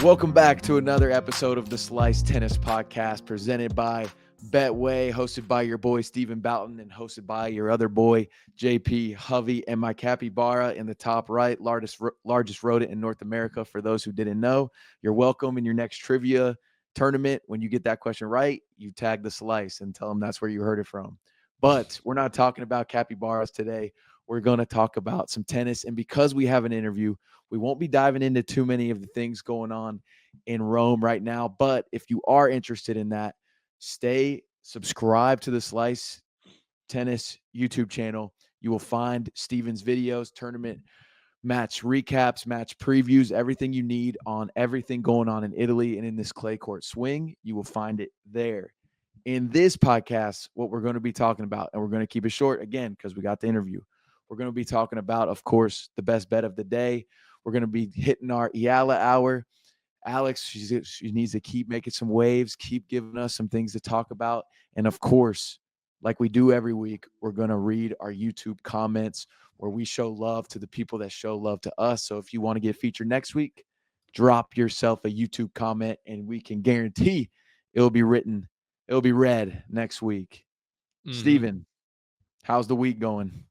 Welcome back to another episode of the Slice Tennis Podcast presented by Betway, hosted by your boy Stephen Boughton and hosted by your other boy JP Hovey and my capybara in the top right, largest rodent in North America. For those who didn't know, you're welcome in your next trivia tournament. When you get that question right, you tag the Slice and tell them that's where you heard it from. But we're not talking about capybaras today. We're going to talk about some tennis. And because we have an interview, we won't be diving into too many of the things going on in Rome right now. But if you are interested in that, stay subscribed to the Slice Tennis YouTube channel. You will find Steven's videos, tournament match recaps, match previews, everything you need on everything going on in Italy and in this clay court swing. You will find it there. In this podcast, what we're going to be talking about, and we're going to keep it short again because we got the interview. We're going to be talking about, of course, the best bet of the day. We're going to be hitting our Eala hour. Alex, she needs to keep making some waves, keep giving us some things to talk about. And of course, like we do every week, we're going to read our YouTube comments where we show love to the people that show love to us. So if you want to get featured next week, drop yourself a YouTube comment and we can guarantee it'll be read next week. Steven, how's the week going?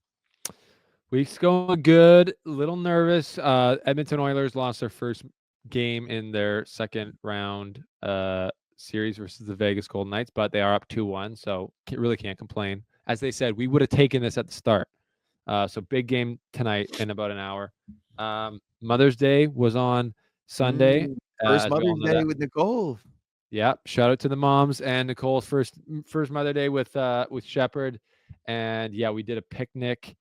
Week's going good. A little nervous. Edmonton Oilers lost their first game in their second round series versus the Vegas Golden Knights, but they are up 2-1, so really can't complain. As they said, we would have taken this at the start. So big game tonight in about an hour. Mother's Day was on Sunday. First Mother's Day with Nicole. Yeah, shout out to the moms and Nicole's first Mother's Day with Shepherd. And yeah, we did a picnic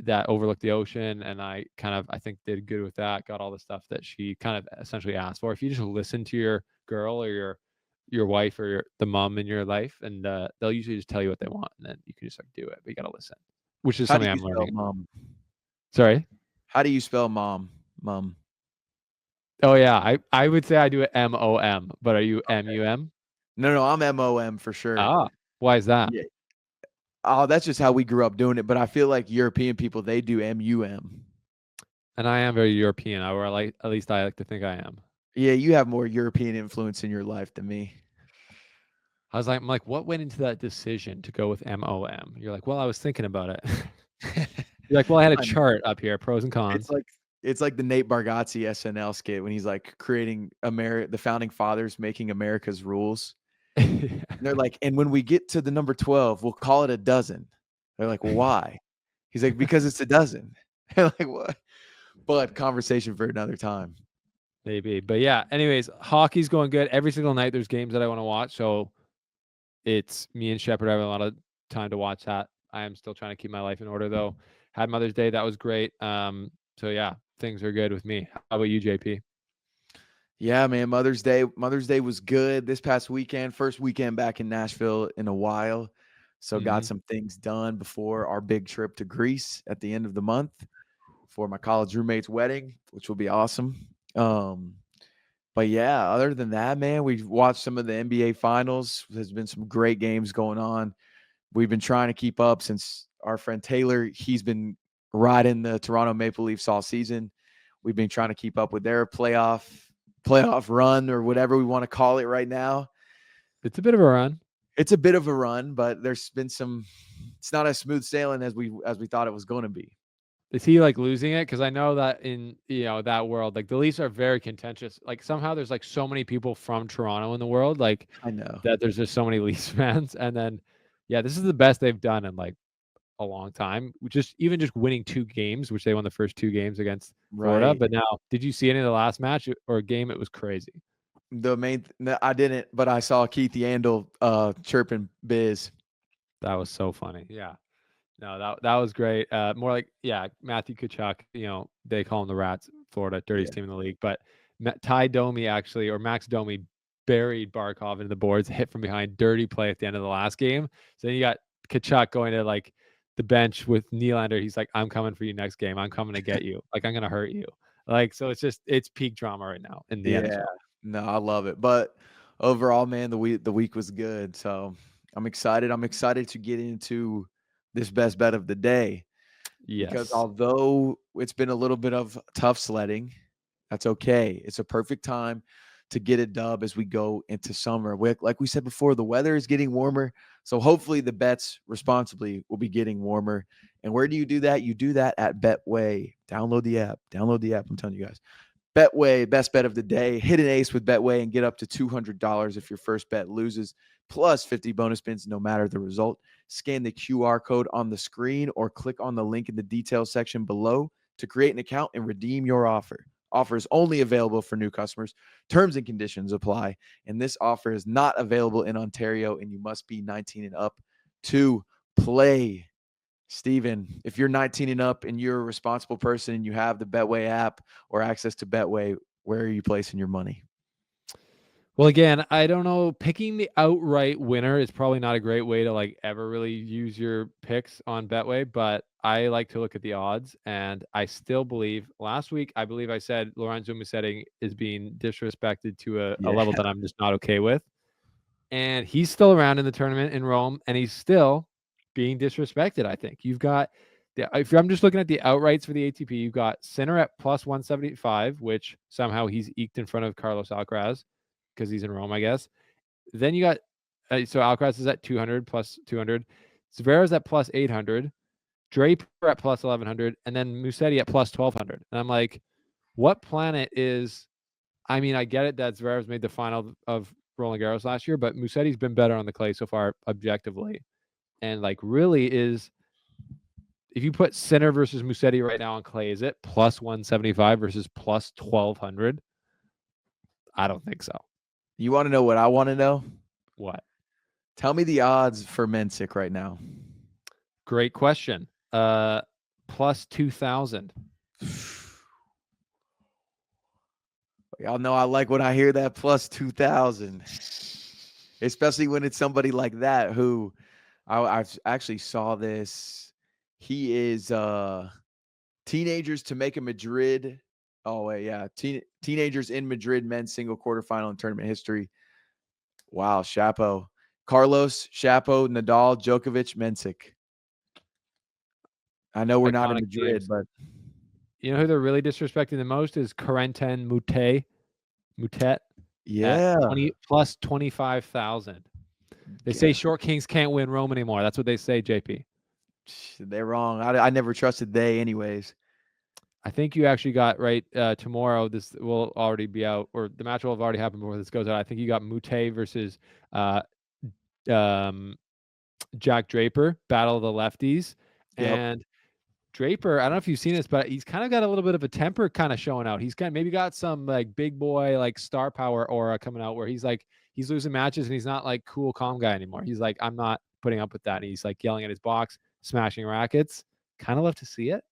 that overlooked the ocean, and I think did good with that. Got all the stuff that she kind of essentially asked for. If you just listen to your girl or your wife or the mom in your life, and they'll usually just tell you what they want, and then you can just like do it. But you gotta listen, which is something I'm learning. Mom? Sorry, how do you spell mom? Mom. Oh yeah, I would say I do it MOM, but are you MUM? No, I'm MOM for sure. Ah, why is that? Yeah. Oh, that's just how we grew up doing it. But I feel like European people, they do MUM. And I am very European. At least I like to think I am. Yeah, you have more European influence in your life than me. I'm like, what went into that decision to go with MOM? You're like, well, I was thinking about it. You're like, well, I had a chart up here, pros and cons. It's like the Nate Bargatze SNL skit when he's like creating the founding fathers making America's rules. And they're like, and when we get to the number 12, we'll call it a dozen. They're like, well, why? He's like, because it's a dozen. They're like, what? But conversation for another time. Maybe. But yeah, anyways, hockey's going good. Every single night there's games that I want to watch. So it's me and Shepard having a lot of time to watch that. I am still trying to keep my life in order though. Had Mother's Day. That was great. So yeah, things are good with me. How about you, JP? Yeah, man. Mother's Day was good this past weekend. First weekend back in Nashville in a while. So got some things done before our big trip to Greece at the end of the month for my college roommate's wedding, which will be awesome. But yeah, other than that, man, we've watched some of the NBA finals. There's been some great games going on. We've been trying to keep up since our friend Taylor, he's been riding the Toronto Maple Leafs all season. We've been trying to keep up with their playoff run or whatever we want to call it right now. It's a bit of a run. It's a bit of a run, but there's been it's not as smooth sailing as we thought it was going to be. Is he like losing it? Because I know that in that world, like the Leafs are very contentious. Like somehow there's like so many people from Toronto in the world. Like I know that there's just so many Leafs fans. And then yeah, this is the best they've done in like a long time. Just winning 2 games, which they won the first 2 games against Florida. But now, did you see any of the last match or game? It was crazy. I didn't, but I saw Keith Yandel chirping Biz. That was so funny. Yeah. No, that was great. More like, yeah, Matthew Tkachuk, they call him the Rats, Florida, dirtiest team in the league. But Ty Domi or Max Domi buried Barkov into the boards, hit from behind, dirty play at the end of the last game. So then you got Tkachuk going to like the bench with Nylander. He's like, I'm coming for you next game. I'm coming to get you. Like, I'm going to hurt you. Like, so it's peak drama right now in the NHL. No, I love it. But overall, man, the week was good. So I'm excited. I'm excited to get into this best bet of the day. Yes. Because although it's been a little bit of tough sledding, That's okay. It's a perfect time to get a dub as we go into summer. Like we said before, the weather is getting warmer. So hopefully the bets responsibly will be getting warmer. And where do you do that? You do that at Betway. Download the app. Download the app. I'm telling you guys. Betway, best bet of the day. Hit an ace with Betway and get up to $200 if your first bet loses, plus 50 bonus spins no matter the result. Scan the QR code on the screen or click on the link in the details section below to create an account and redeem your offer. Offer is only available for new customers. Terms and conditions apply. And this offer is not available in Ontario, and you must be 19 and up to play. Steven, if you're 19 and up and you're a responsible person and you have the Betway app or access to Betway, where are you placing your money? Well, again, I don't know. Picking the outright winner is probably not a great way to like ever really use your picks on Betway, but I like to look at the odds, and I still believe last week, I believe I said Lorenzo Musetti is being disrespected to a level that I'm just not okay with. And he's still around in the tournament in Rome, and he's still being disrespected, I think. You've got, if I'm just looking at the outrights for the ATP, you've got Sinner at plus 175, which somehow he's eked in front of Carlos Alcaraz because he's in Rome, I guess. Then you got, so Alcaraz is at 200 plus 200. Zverev's at plus 800. Draper at plus 1100. And then Musetti at plus 1200. And I'm like, what planet is, I mean, I get it that Zverev's made the final of Roland Garros last year, but Musetti's been better on the clay so far objectively. And like really is, if you put Sinner versus Musetti right now on clay, is it plus 175 versus plus 1200? I don't think so. You want to know what I want to know? What? Tell me the odds for Mensik right now. Great question. Plus 2,000. Y'all know I like when I hear that plus 2,000, especially when it's somebody like that who I actually saw this. He is teenagers to make a Madrid. Oh, wait, yeah. Teenagers in Madrid men's single quarterfinal in tournament history. Wow, Chapeau. Carlos, Chapeau, Nadal, Djokovic, Mensik. I know we're not in Madrid, names. but you know who they're really disrespecting the most is Corentin Moutet. Yeah. Plus 25,000. They say short kings can't win Rome anymore. That's what they say, JP. They're wrong. I never trusted they anyways. I think you actually got right tomorrow. This will already be out, or the match will have already happened before this goes out. I think you got Moutet versus Jack Draper, battle of the lefties. Yep. And Draper, I don't know if you've seen this, but he's kind of got a little bit of a temper kind of showing out. He's maybe got some like big boy, like star power aura coming out where he's like, he's losing matches and he's not like cool, calm guy anymore. He's like, I'm not putting up with that. And he's like yelling at his box, smashing rackets. Kind of love to see it.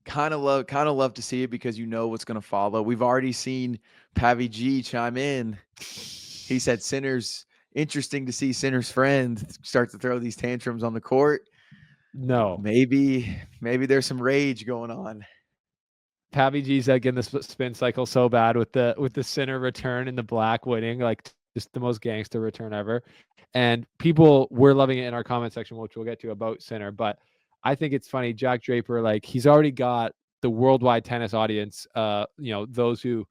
Kind of love to see it because you know what's going to follow. We've already seen Pavi G chime in. He said Sinner's interesting to see Sinner's friend start to throw these tantrums on the court. No, maybe there's some rage going on. Pavi G's getting the spin cycle so bad with the Sinner return and the black winning, like just the most gangster return ever. And people were loving it in our comment section, which we'll get to about Sinner. But I think it's funny, Jack Draper, like he's already got the worldwide tennis audience. Those who,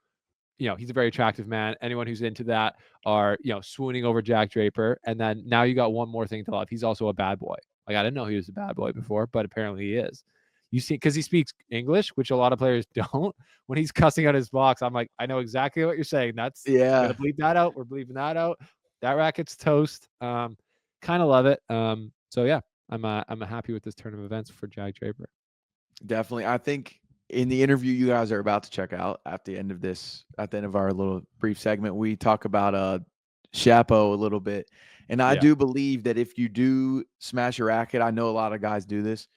he's a very attractive man. Anyone who's into that are, swooning over Jack Draper. And then now you got one more thing to love. He's also a bad boy. Like I didn't know he was a bad boy before, but apparently he is. You see, because he speaks English, which a lot of players don't. When he's cussing out his box, I'm like, I know exactly what you're saying. That's We're gonna bleep that out. We're bleeping that out. That racket's toast. Kind of love it. So yeah, I'm happy with this turn of events for Jack Draper. Definitely. I think in the interview you guys are about to check out at the end of our little brief segment, we talk about Chapeau a little bit. And I do believe that if you do smash a racket, I know a lot of guys do this,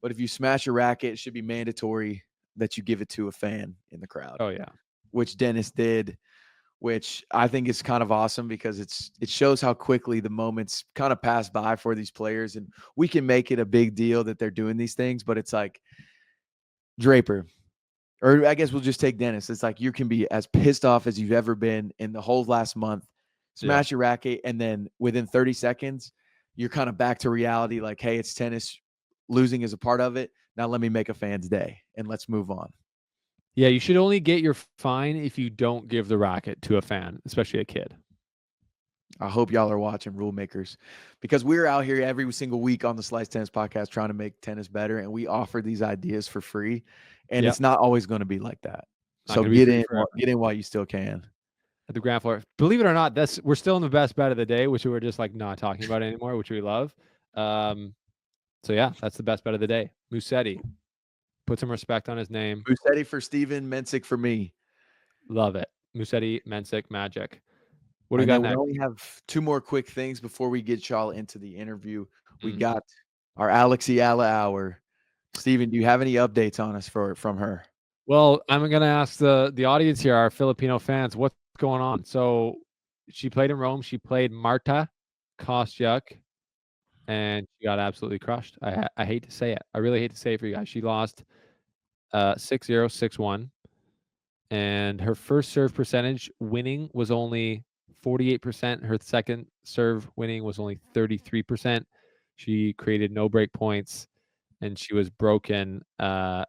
but if you smash a racket, it should be mandatory that you give it to a fan in the crowd. Oh yeah. Which Dennis did, which I think is kind of awesome because it shows how quickly the moments kind of pass by for these players. And we can make it a big deal that they're doing these things, but it's like Draper, or I guess we'll just take Dennis. It's like you can be as pissed off as you've ever been in the whole last month, smash your racket, and then within 30 seconds, you're kind of back to reality. Like, hey, it's tennis. Losing is a part of it. Now let me make a fan's day and let's move on. Yeah, you should only get your fine if you don't give the racket to a fan, especially a kid. I hope y'all are watching, rule makers, because we're out here every single week on the Slice Tennis Podcast trying to make tennis better, and we offer these ideas for free, and Yep. it's not always going to be like that. Not So gonna be get free in, forever. get in while you still can. At the Grand Floor. Believe it or not, we're still in the best bet of the day, which we're just like not talking about anymore, which we love. So yeah, that's the best bet of the day. Musetti. Put some respect on his name. Musetti for Steven, Mensick for me. Love it. Musetti, Mensick, Magic. What do we And got then we next? only have two more quick things before we get y'all into the interview. We Mm. got our Eala hour. Steven, do you have any updates on us from her? Well, I'm gonna ask the audience here, our Filipino fans, what's going on. So she played in Rome. She played Marta Kostyuk, and she got absolutely crushed. I hate to say it. I really hate to say it for you guys. She lost 6-0, 6-1. And her first serve percentage winning was only 48%. Her second serve winning was only 33%. She created no break points, and she was broken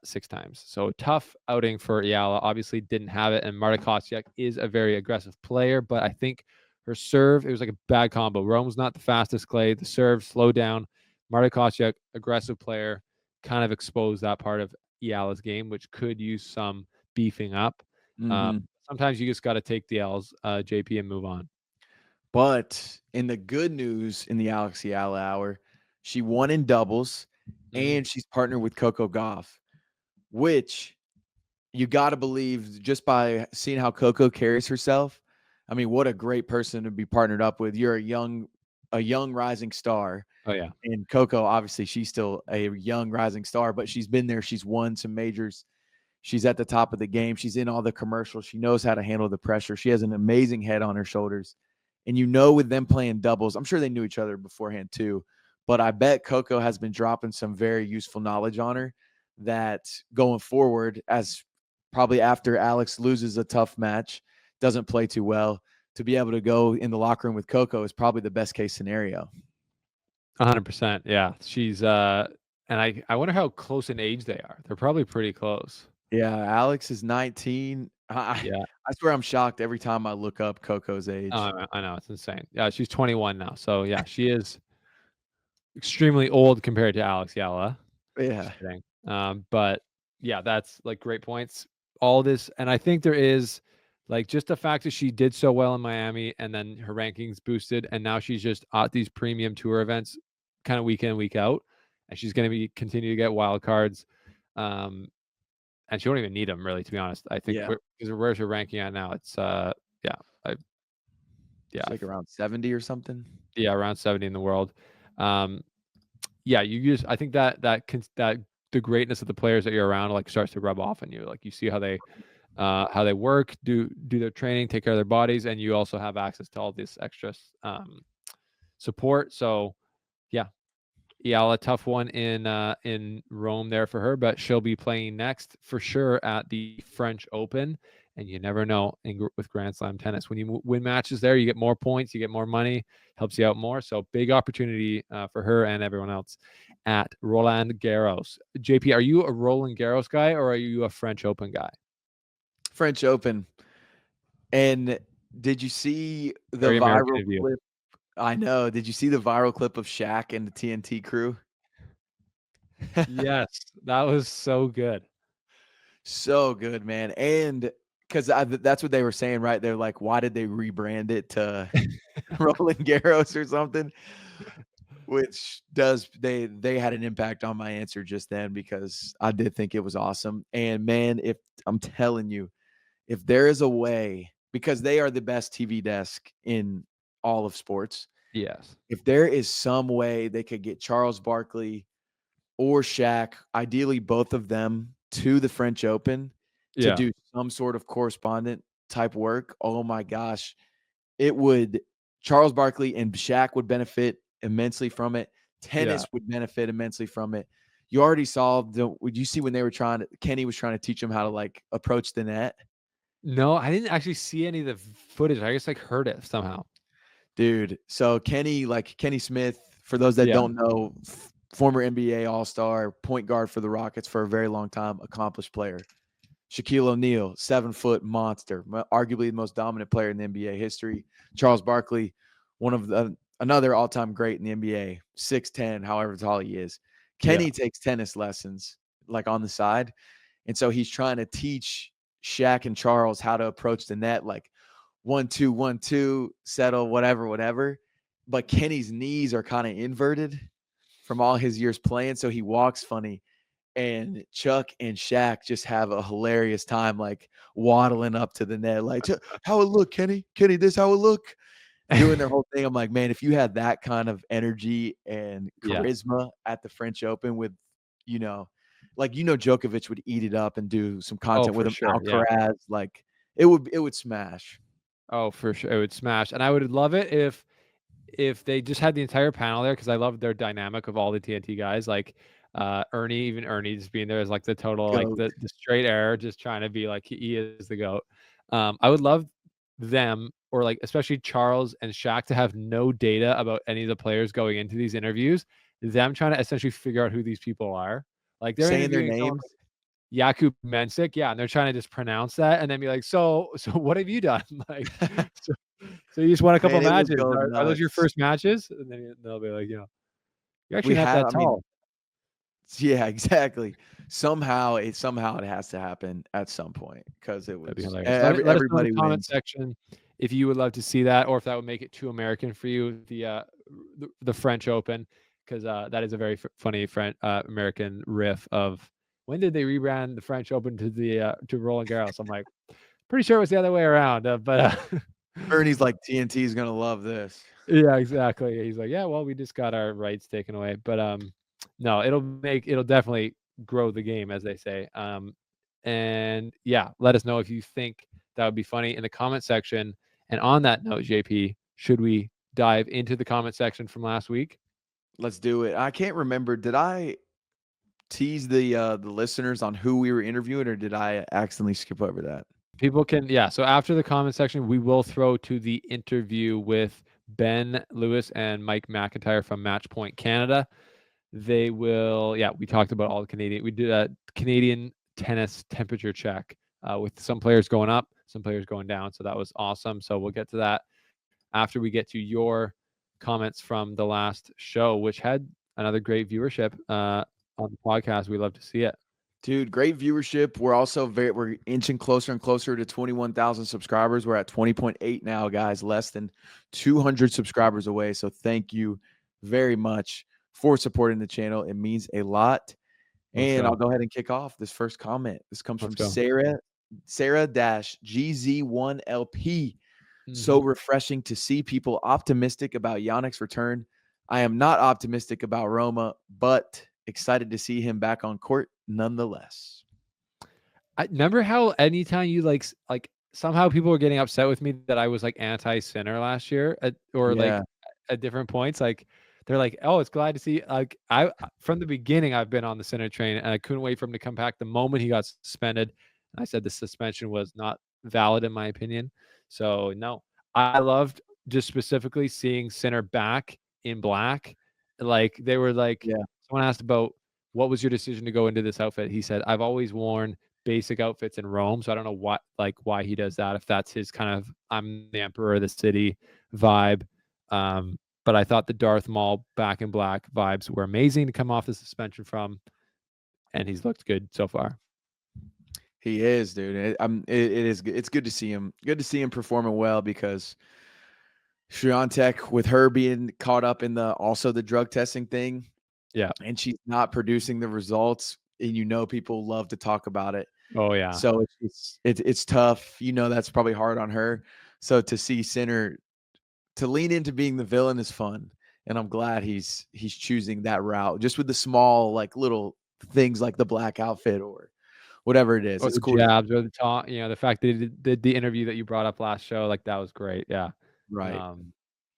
6 times. So tough outing for Eala. Obviously didn't have it, and Marta Kostyuk is a very aggressive player, but I think her serve, it was like a bad combo. Rome's not the fastest clay. The serve slowed down. Marta Kostyuk, aggressive player, kind of exposed that part of Eala's game, which could use some beefing up. Mm-hmm. Sometimes you just got to take the L's, JP, and move on. But in the good news in the Eala hour, she won in doubles and she's partnered with Coco Gauff, which you got to believe just by seeing how Coco carries herself. I mean, what a great person to be partnered up with. You're a young rising star. Oh yeah. And Coco, obviously, she's still a young rising star, but she's been there. She's won some majors. She's at the top of the game. She's in all the commercials. She knows how to handle the pressure. She has an amazing head on her shoulders. And with them playing doubles, I'm sure they knew each other beforehand too. But I bet Coco has been dropping some very useful knowledge on her that going forward, as probably after Alex loses a tough match, doesn't play too well, to be able to go in the locker room with Coco is probably the best case scenario. 100%. Yeah. She's and I wonder how close in age they are. They're probably pretty close. Yeah, Alex is 19. Yeah. I swear I'm shocked every time I look up Coco's age. I know, it's insane. Yeah, she's 21 now. So yeah, she is extremely old compared to Alex Eala. Yeah. Just kidding. But yeah, that's like great points. All this, and I think there is like just the fact that she did so well in Miami and then her rankings boosted, and now she's just at these premium tour events kind of week in, week out, and she's going to be continue to get wild cards. And she won't even need them really, to be honest. I think because where's her ranking at now? It's It's like around 70 or something. Yeah, around 70 in the world. Yeah, I think that the greatness of the players that you're around like starts to rub off on you. Like you see how they work, do their training, take care of their bodies, and you also have access to all this extra support. So yeah, Eala, tough one in Rome there for her, but she'll be playing next for sure at the French Open. And you never know with Grand Slam tennis. When you win matches there, you get more points, you get more money, helps you out more. So big opportunity for her and everyone else at Roland Garros. JP, are you a Roland Garros guy or are you a French Open guy? French Open. And did you see the viral clip? I know. Did you see the viral clip of Shaq and the TNT crew? Yes, that was so good. So good, man. And because that's what they were saying, right? They're like, why did they rebrand it to Roland Garros or something? Which they had an impact on my answer just then because I did think it was awesome. And man, if I'm telling you, if there is a way, because they are the best TV desk in all of sports. Yes. If there is some way they could get Charles Barkley or Shaq, ideally both of them, to the French Open to do some sort of correspondent type work, oh my gosh, Charles Barkley and Shaq would benefit immensely from it. Tennis would benefit immensely from it. You already saw would you see when Kenny was trying to teach him how to like approach the net? No, I didn't actually see any of the footage. I just like heard it somehow. Dude, so Kenny Smith, for those that don't know, former NBA All-Star, point guard for the Rockets for a very long time, accomplished player. Shaquille O'Neal, 7-foot monster, arguably the most dominant player in the NBA history. Charles Barkley, one of another all-time great in the NBA, 6'10", however tall he is. Kenny takes tennis lessons like on the side, and so he's trying to teach Shaq and Charles how to approach the net, like 1-2, 1-2, settle, whatever. But Kenny's knees are kind of inverted from all his years playing, so he walks funny. And Chuck and Shaq just have a hilarious time, like waddling up to the net, like, how it look, Kenny? Kenny, this how it look? Doing their whole thing. I'm like, man, if you had that kind of energy and charisma at the French Open with, Djokovic would eat it up and do some content with him. Sure, Alcaraz, like it would smash. Oh, for sure, it would smash, and I would love it if they just had the entire panel there because I love their dynamic of all the TNT guys, like Ernie just being there as like the total Goat. like the straight air, just trying to be like he is the GOAT. I would love them or like especially Charles and Shaq to have no data about any of the players going into these interviews. Them trying to essentially figure out who these people are. Like they're saying their interviewing names. Jakub Mensik, and they're trying to just pronounce that and then be like, so what have you done? Like, so you just won a couple matches. Are those your first matches? And then they'll be like, you're actually not that tall. Yeah, exactly. Somehow it has to happen at some point because it was let everybody us know in the comment wins. section if you would love to see that or if that would make it too American for you, the French Open, because that is a very funny American riff of when did they rebrand the French Open to Roland Garros? I'm like, pretty sure it was the other way around, but Ernie's like, TNT is gonna love this. Yeah, exactly. He's like, yeah, well, we just got our rights taken away, but no, it'll definitely grow the game, as they say. And yeah, let us know if you think that would be funny in the comment section. And on that note, JP, should we dive into the comment section from last week? Let's do it. I can't remember. Did I tease the listeners on who we were interviewing, or did I accidentally skip over that? People can, so after the comment section, we will throw to the interview with Ben Lewis and Mike McIntyre from Match Point Canada. They will, we talked about all the Canadian. We did a Canadian tennis temperature check with some players going up, some players going down. So that was awesome. So we'll get to that after we get to your comments from the last show, which had another great viewership on the podcast. We love to see it. Dude, great viewership. We're also we're inching closer and closer to 21,000 subscribers. We're at 20.8 now, guys, less than 200 subscribers away. So thank you very much for supporting the channel. It means a lot. And I'll go ahead and kick off this first comment. This comes from Sarah-GZ1LP. So refreshing to see people optimistic about Yannick's return. I am not optimistic about Roma, but excited to see him back on court nonetheless. I remember how anytime you like somehow people were getting upset with me that I was like anti-Sinner last year at different points. Like they're like, oh, it's glad to see. Like I from the beginning I've been on the Sinner train and I couldn't wait for him to come back the moment he got suspended. And I said the suspension was not valid in my opinion. So no, I loved just specifically seeing Sinner back in black. Like they were like, someone asked about what was your decision to go into this outfit? He said, I've always worn basic outfits in Rome. So I don't know why he does that. If that's his kind of, I'm the emperor of the city vibe. But I thought the Darth Maul back in black vibes were amazing to come off the suspension from. And he's looked good so far. He is, dude. It's good to see him. Good to see him performing well because Swiatek, with her being caught up in the drug testing thing. Yeah. And she's not producing the results. And people love to talk about it. Oh, yeah. So it's tough. That's probably hard on her. So to see Sinner to lean into being the villain is fun. And I'm glad he's choosing that route just with the small, like little things like the black outfit or whatever it is. Or it's the cool. Jabs or the talk, the fact that he did the interview that you brought up last show, like that was great. Yeah. Right.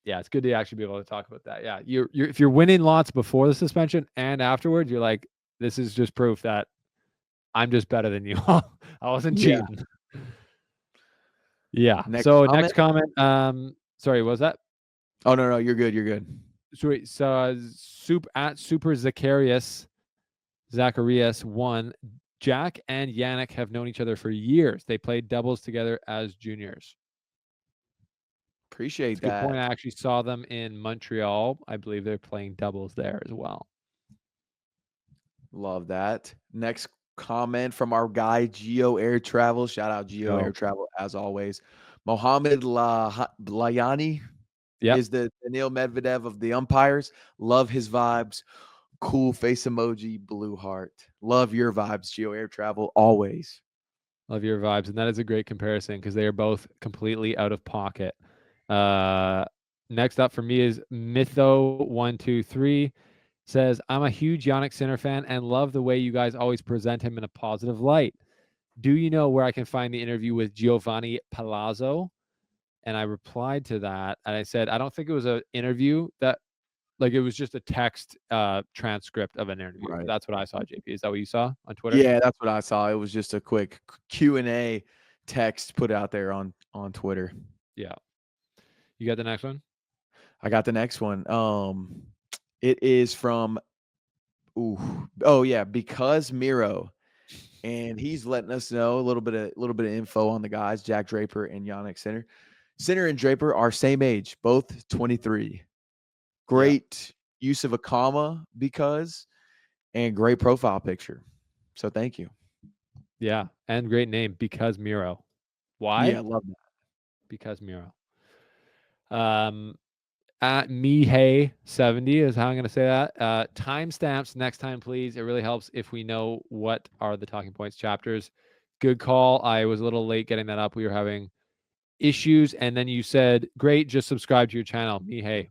Yeah, it's good to actually be able to talk about that. Yeah, you're if you're winning lots before the suspension and afterwards, you're like, this is just proof that I'm just better than you. I wasn't cheating. Yeah. Next comment. Sorry, what was that? Oh no, you're good. You're good. Sweet. So Super Zacharias 1 Jack and Yannick have known each other for years. They played doubles together as juniors. Appreciate It's a good point. I that. actually saw them in Montreal. I believe they're playing doubles there as well. Love that. Next comment from our guy Geo Air Travel. Shout out Geo Air Travel as always. Mohammed Layani Yep. is the Daniil Medvedev of the umpires. Love his vibes. Cool face emoji, blue heart. Love your vibes, Geo Air Travel, always. Love your vibes. And that is a great comparison because they are both completely out of pocket. Next up for me is Mytho123 says, I'm a huge Yannick Sinner fan and love the way you guys always present him in a positive light. Do you know where I can find the interview with Giovanni Palazzo? And I replied to that and I said, I don't think it was an interview that, like, it was just a text transcript of an interview. Right. That's what I saw, JP. Is that what you saw on Twitter? Yeah, that's what I saw. It was just a quick Q&A text put out there on Twitter. Yeah. You got the next one? I got the next one. It is from because Miro, and he's letting us know a little bit of info on the guys, Jack Draper and Yannick Sinner. Sinner and Draper are same age, both 23. Great use of a comma because, and great profile picture. So thank you. Yeah, and great name, Because Miro. Why? Yeah, I love that. Because Miro. At Mihei70 is how I'm going to say that. Timestamps next time, please. It really helps if we know what are the talking points chapters. Good call. I was a little late getting that up. We were having issues, and then you said, "Great, just subscribe to your channel." Mihei,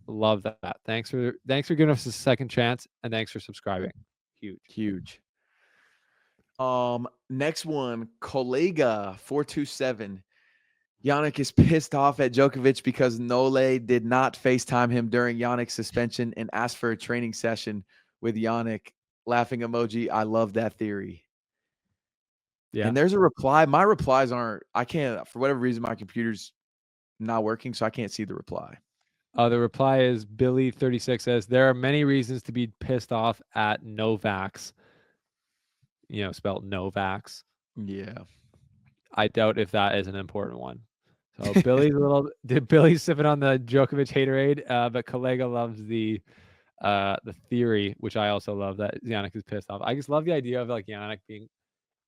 love that. Thanks for giving us a second chance, and thanks for subscribing. Huge. Next one, Kolega 427. Yannick is pissed off at Djokovic because Nole did not FaceTime him during Yannick's suspension and asked for a training session with Yannick. Laughing emoji. I love that theory. Yeah. And there's a reply. My replies aren't, I can't, for whatever reason, my computer's not working, so I can't see the reply. The reply is Billy36 says, there are many reasons to be pissed off at Novaks. Spelled Novaks. Yeah. I doubt if that is an important one. So Billy's sipping on the Djokovic haterade, but Kolega loves the theory, which I also love, that Yannick is pissed off. I just love the idea of like Yannick being,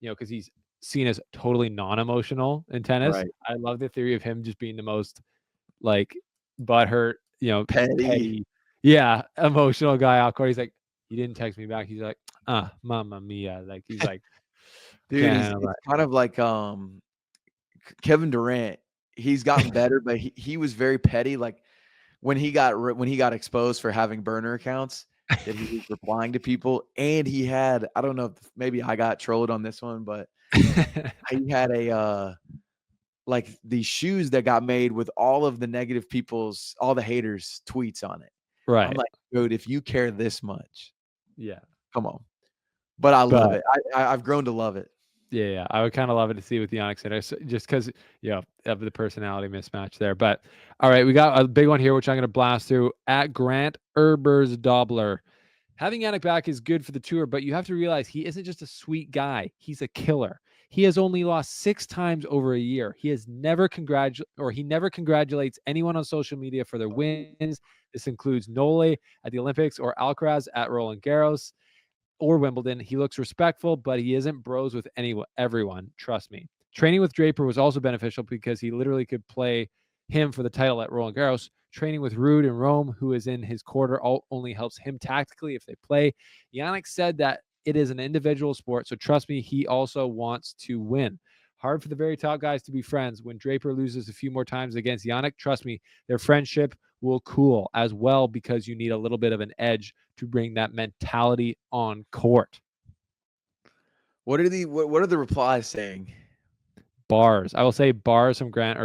because he's seen as totally non-emotional in tennis. Right. I love the theory of him just being the most like butthurt, petty, emotional guy out court. He's like, he didn't text me back. He's like, mamma mia. Like, he's like, dude, it's kind of like Kevin Durant. He's gotten better, but he was very petty. Like when he got exposed for having burner accounts, that he was replying to people, and he had, I don't know, maybe I got trolled on this one, but he had a like these shoes that got made with all of the negative all the haters' tweets on it. Right. I'm like, dude, if you care this much, come on. But I love it. I've grown to love it. Yeah. I would kind of love it to see with Yannick Sinner, just because, of the personality mismatch there. But all right, we got a big one here, which I'm going to blast through. At Grant Erbers Dobler. Having Yannick back is good for the tour, but you have to realize he isn't just a sweet guy. He's a killer. He has only lost 6 times over a year. He never congratulates anyone on social media for their wins. This includes Nole at the Olympics or Alcaraz at Roland Garros or Wimbledon. He looks respectful, but he isn't bros with everyone. Trust me. Training with Draper was also beneficial because he literally could play him for the title at Roland Garros. Training with Ruud in Rome, who is in his quarter, only helps him tactically if they play. Yannick said that it is an individual sport, so trust me, he also wants to win. Hard for the very top guys to be friends. When Draper loses a few more times against Yannick, trust me, their friendship will cool as well, because you need a little bit of an edge to bring that mentality on court. What are the replies saying? Bars. I will say bars from Grant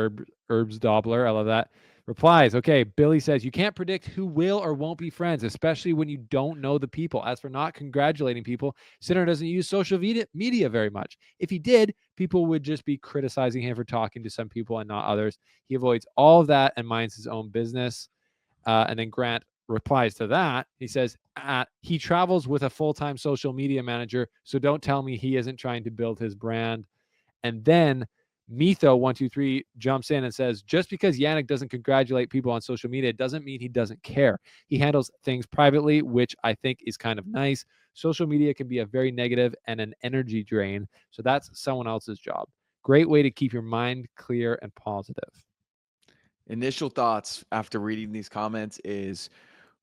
Herbs Dobler. I love that. Replies. Okay, Billy says, you can't predict who will or won't be friends, especially when you don't know the people. As for not congratulating people, Sinner doesn't use social media very much. If he did, people would just be criticizing him for talking to some people and not others. He avoids all of that and minds his own business. And then Grant replies to that. He says, he travels with a full-time social media manager, so don't tell me he isn't trying to build his brand. And then Metho123 jumps in and says, just because Yannick doesn't congratulate people on social media doesn't mean he doesn't care. He handles things privately, which I think is kind of nice. Social media can be a very negative and an energy drain, so that's someone else's job. Great way to keep your mind clear and positive. Initial thoughts after reading these comments is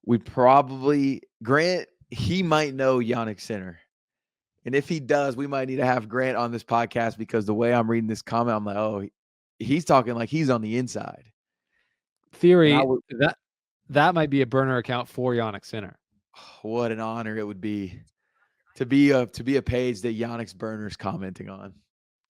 Grant, he might know Yannick Sinner. And if he does, we might need to have Grant on this podcast, because the way I'm reading this comment, I'm like, oh, he's talking like he's on the inside. Theory, that might be a burner account for Yannick Sinner. What an honor it would be to be a page that Yannick's burner's commenting on.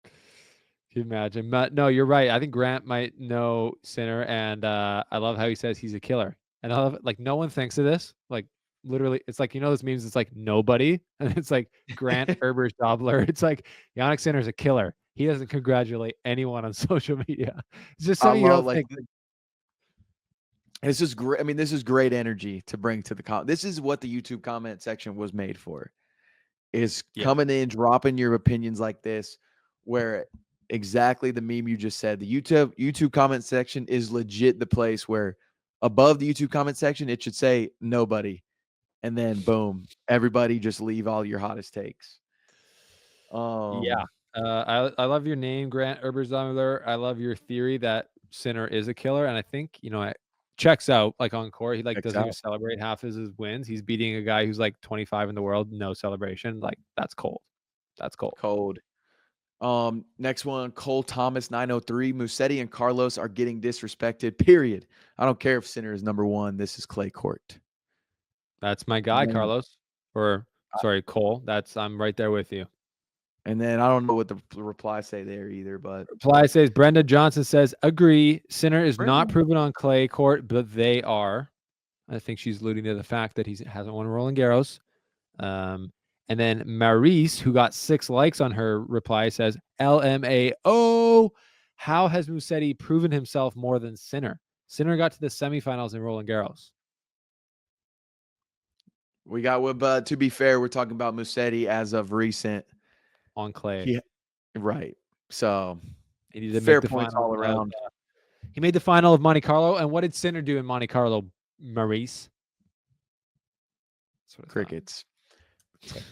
Can you imagine? But no, you're right. I think Grant might know Sinner, and I love how he says he's a killer. And I love it. Like, no one thinks of this. Like, literally, it's like, those memes. It's like nobody, and it's like Grant Herber's Dobler. It's like Yannick Sinner's a killer. He doesn't congratulate anyone on social media. It's just something you don't think. This is great. I mean, this is great energy to bring to the This is what the YouTube comment section was made for. Is coming in, dropping your opinions like this, where exactly the meme you just said. The YouTube comment section is legit the place where above the YouTube comment section it should say nobody, and then boom, everybody just leave all your hottest takes. I love your name, Grant Ebersdamler. I love your theory that Sinner is a killer, and I think it checks out. Like on court, he doesn't even celebrate half his wins. He's beating a guy who's like 25 in the world, no celebration. Like, that's cold. That's cold. Next one, Cole Thomas 903. Musetti and Carlos are getting disrespected. Period. I don't care if Sinner is number one. This is clay court. That's my guy, Carlos. Or sorry, Cole. I'm right there with you. And then I don't know what the reply say there either, but reply says Brenda Johnson says, agree. Sinner is not proven on clay court, but they are. I think she's alluding to the fact that he hasn't won Roland Garros. And then Maurice, who got 6 likes on her reply, says, LMAO. How has Musetti proven himself more than Sinner? Sinner got to the semifinals in Roland Garros. We got, but to be fair, we're talking about Musetti as of recent. On clay. Right. So he needed to fair make the points all around. He made the final of Monte Carlo. And what did Sinner do in Monte Carlo, Maurice? Crickets.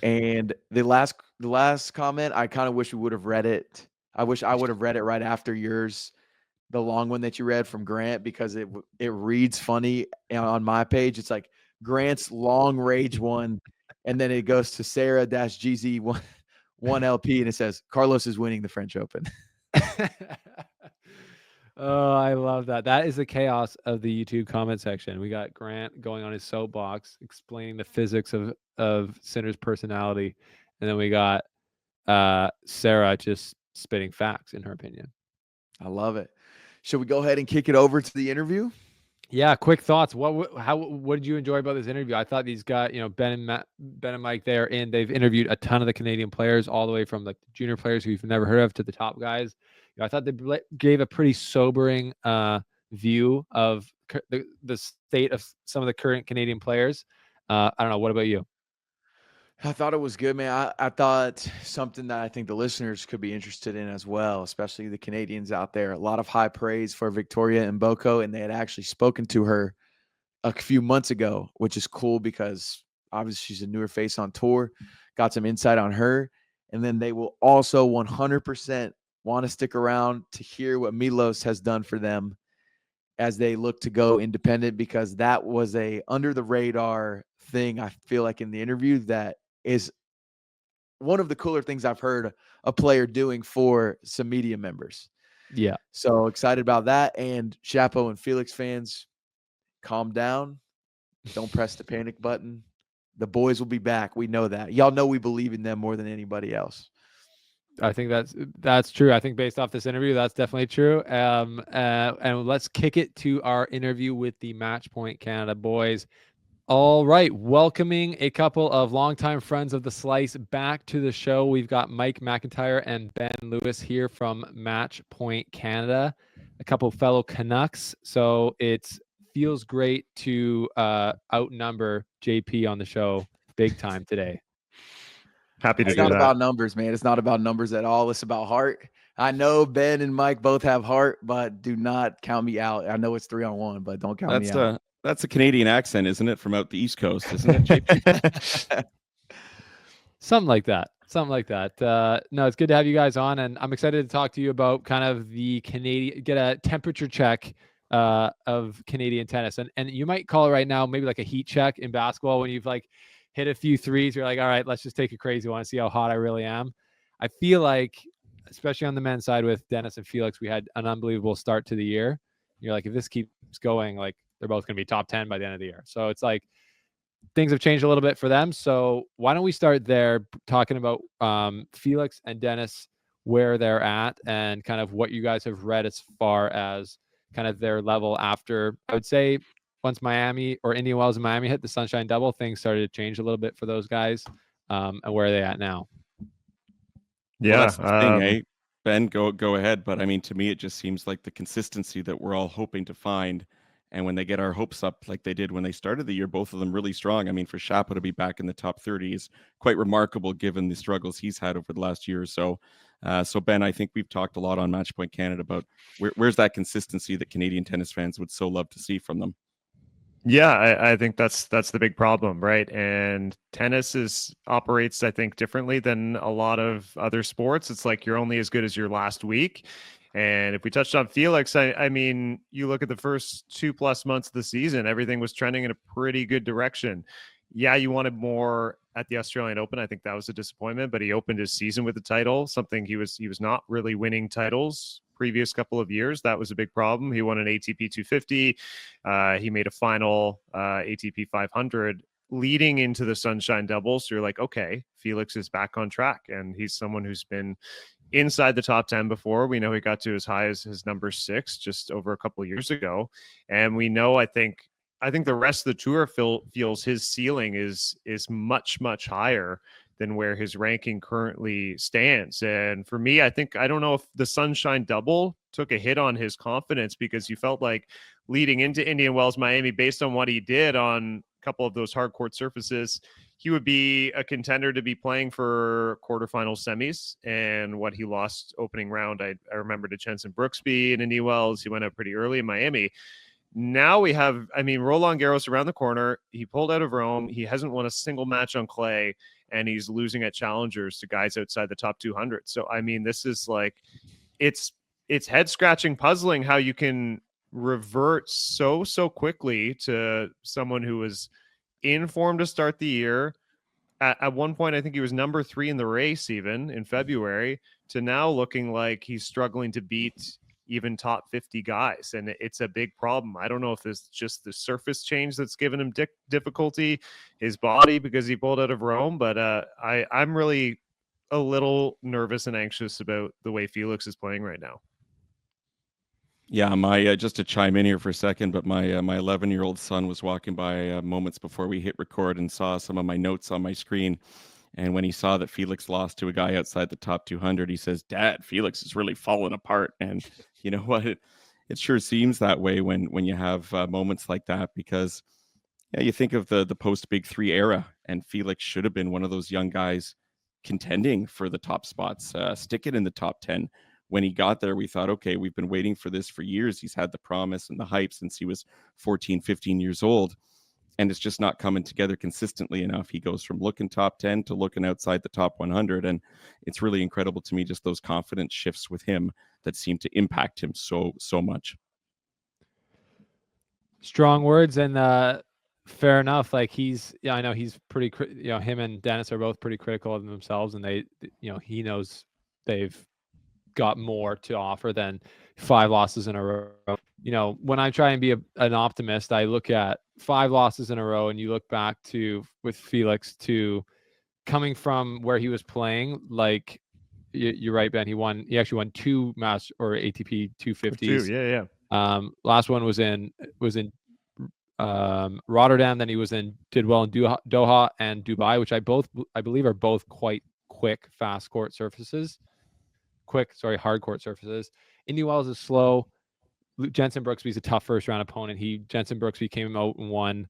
And the last comment, I kind of wish we would have read it. I wish I would have read it right after yours, the long one that you read from Grant, because it reads funny on my page. It's like Grant's long rage one, and then it goes to Sarah-GZ1 LP, and it says Carlos is winning the French Open. Oh, I love that. That is the chaos of the YouTube comment section. We got Grant going on his soapbox, explaining the physics of Sinner's personality, and then we got Sarah just spitting facts in her opinion. I love it. Should we go ahead and kick it over to the interview? Yeah, quick thoughts. What did you enjoy about this interview? I thought these guys, Ben and Mike, they've interviewed a ton of the Canadian players, all the way from like the junior players who you've never heard of to the top guys. I thought they gave a pretty sobering view of the state of some of the current Canadian players. I don't know. What about you? I thought it was good, man. I thought something that I think the listeners could be interested in as well, especially the Canadians out there. A lot of high praise for Victoria Mboko, and they had actually spoken to her a few months ago, which is cool because obviously she's a newer face on tour. Got some insight on her. And then they will also 100% want to stick around to hear what Milos has done for them as they look to go independent, because that was a under the radar thing, I feel like, in the interview that is one of the cooler things I've heard a player doing for some media members. Yeah. So excited about that. And Chapo and Felix fans, calm down. Don't press the panic button. The boys will be back. We know that. Y'all know we believe in them more than anybody else. I think that's true. I think based off this interview, that's definitely true. And let's kick it to our interview with the Match Point Canada boys. All right, welcoming a couple of longtime friends of the Slice back to the show. We've got Mike McIntyre and Ben Lewis here from Match Point Canada, a couple fellow Canucks. So it's feels great to outnumber JP on the show big time today. Happy to It's do not that. about numbers, man. It's not about numbers at all. It's about heart. I know Ben and Mike both have heart, but do not count me out. I know it's 3-on-1, but don't count me out. That's a Canadian accent, isn't it? From out the East Coast, isn't it, JP? Something like that. No, it's good to have you guys on, and I'm excited to talk to you about kind of the get a temperature check of Canadian tennis. And you might call it right now maybe like a heat check in basketball when you've like hit a few threes. You're like, all right, let's just take a crazy one and see how hot I really am. I feel like, especially on the men's side with Dennis and Felix, we had an unbelievable start to the year. You're like, if this keeps going, like they're both going to be top 10 by the end of the year. So it's like things have changed a little bit for them. So why don't we start there talking about Felix and Dennis, where they're at and kind of what you guys have read as far as kind of their level after, I would say, once Miami or Indian Wells and Miami hit the Sunshine Double, things started to change a little bit for those guys. And where are they at now? Yeah. Well, that's the thing, eh? Ben, go ahead. But I mean, to me, it just seems like the consistency that we're all hoping to find. And when they get our hopes up like they did when they started the year, both of them really strong. I mean, for Shapo to be back in the top 30 is quite remarkable given the struggles he's had over the last year or so. So, Ben, I think we've talked a lot on Matchpoint Canada about where's that consistency that Canadian tennis fans would so love to see from them. Yeah, I think that's the big problem, right? And tennis operates, I think, differently than a lot of other sports. It's like you're only as good as your last week. And if we touched on Felix, I mean, you look at the first 2+ months of the season, everything was trending in a pretty good direction. Yeah, you wanted more at the Australian Open. I think that was a disappointment, but he opened his season with the title, something he was not really winning titles previous couple of years. That was a big problem. He won an ATP 250. He made a final ATP 500 leading into the Sunshine Double. So you're like, okay, Felix is back on track. And he's someone who's been inside the top 10 before. We know he got to as high as his number 6 just over a couple of years ago. And we know, I think the rest of the tour feels his ceiling is much, much higher than where his ranking currently stands. And for me, I don't know if the Sunshine Double took a hit on his confidence, because you felt like leading into Indian Wells, Miami, based on what he did on a couple of those hard court surfaces, he would be a contender to be playing for quarterfinal semis. And what he lost opening round, I remember to Jensen Brooksby in Indian Wells. He went out pretty early in Miami. Now we have, Roland Garros around the corner. He pulled out of Rome. He hasn't won a single match on clay, and he's losing at challengers to guys outside the top 200. So, this is like, it's head scratching, puzzling how you can revert so quickly to someone who was in form to start the year. At one point, I think he was number 3 in the race, even in February, to now looking like he's struggling to beat even top 50 guys. And it's a big problem. I don't know if it's just the surface change that's given him difficulty, his body, because he pulled out of Rome. But I'm really a little nervous and anxious about the way Felix is playing right now. Yeah, my just to chime in here for a second, but my 11-year-old son was walking by moments before we hit record and saw some of my notes on my screen. And when he saw that Felix lost to a guy outside the top 200, he says, "Dad, Felix is really falling apart." And you know what? It sure seems that way when you have moments like that, because you think of the post Big Three era, and Felix should have been one of those young guys contending for the top spots, sticking in the top 10. When he got there, we thought, okay, we've been waiting for this for years. He's had the promise and the hype since he was 14, 15 years old. And it's just not coming together consistently enough. He goes from looking top 10 to looking outside the top 100. And it's really incredible to me, just those confidence shifts with him that seem to impact him so much. Strong words, and fair enough. Like I know he's pretty, him and Dennis are both pretty critical of themselves, and he knows they've got more to offer than 5 losses in a row. When I try and be an optimist, I look at 5 losses in a row, and you look back with Felix to coming from where he was playing. Like you're right, Ben. He actually won 2 match or ATP 250s. Yeah. Last one was in Rotterdam. Then he did well in Doha and Dubai, which I believe are both quite quick, fast court surfaces. Hard court surfaces. Indian Wells is slow. Jensen Brooksby's a tough first round opponent. Jensen Brooksby came out and won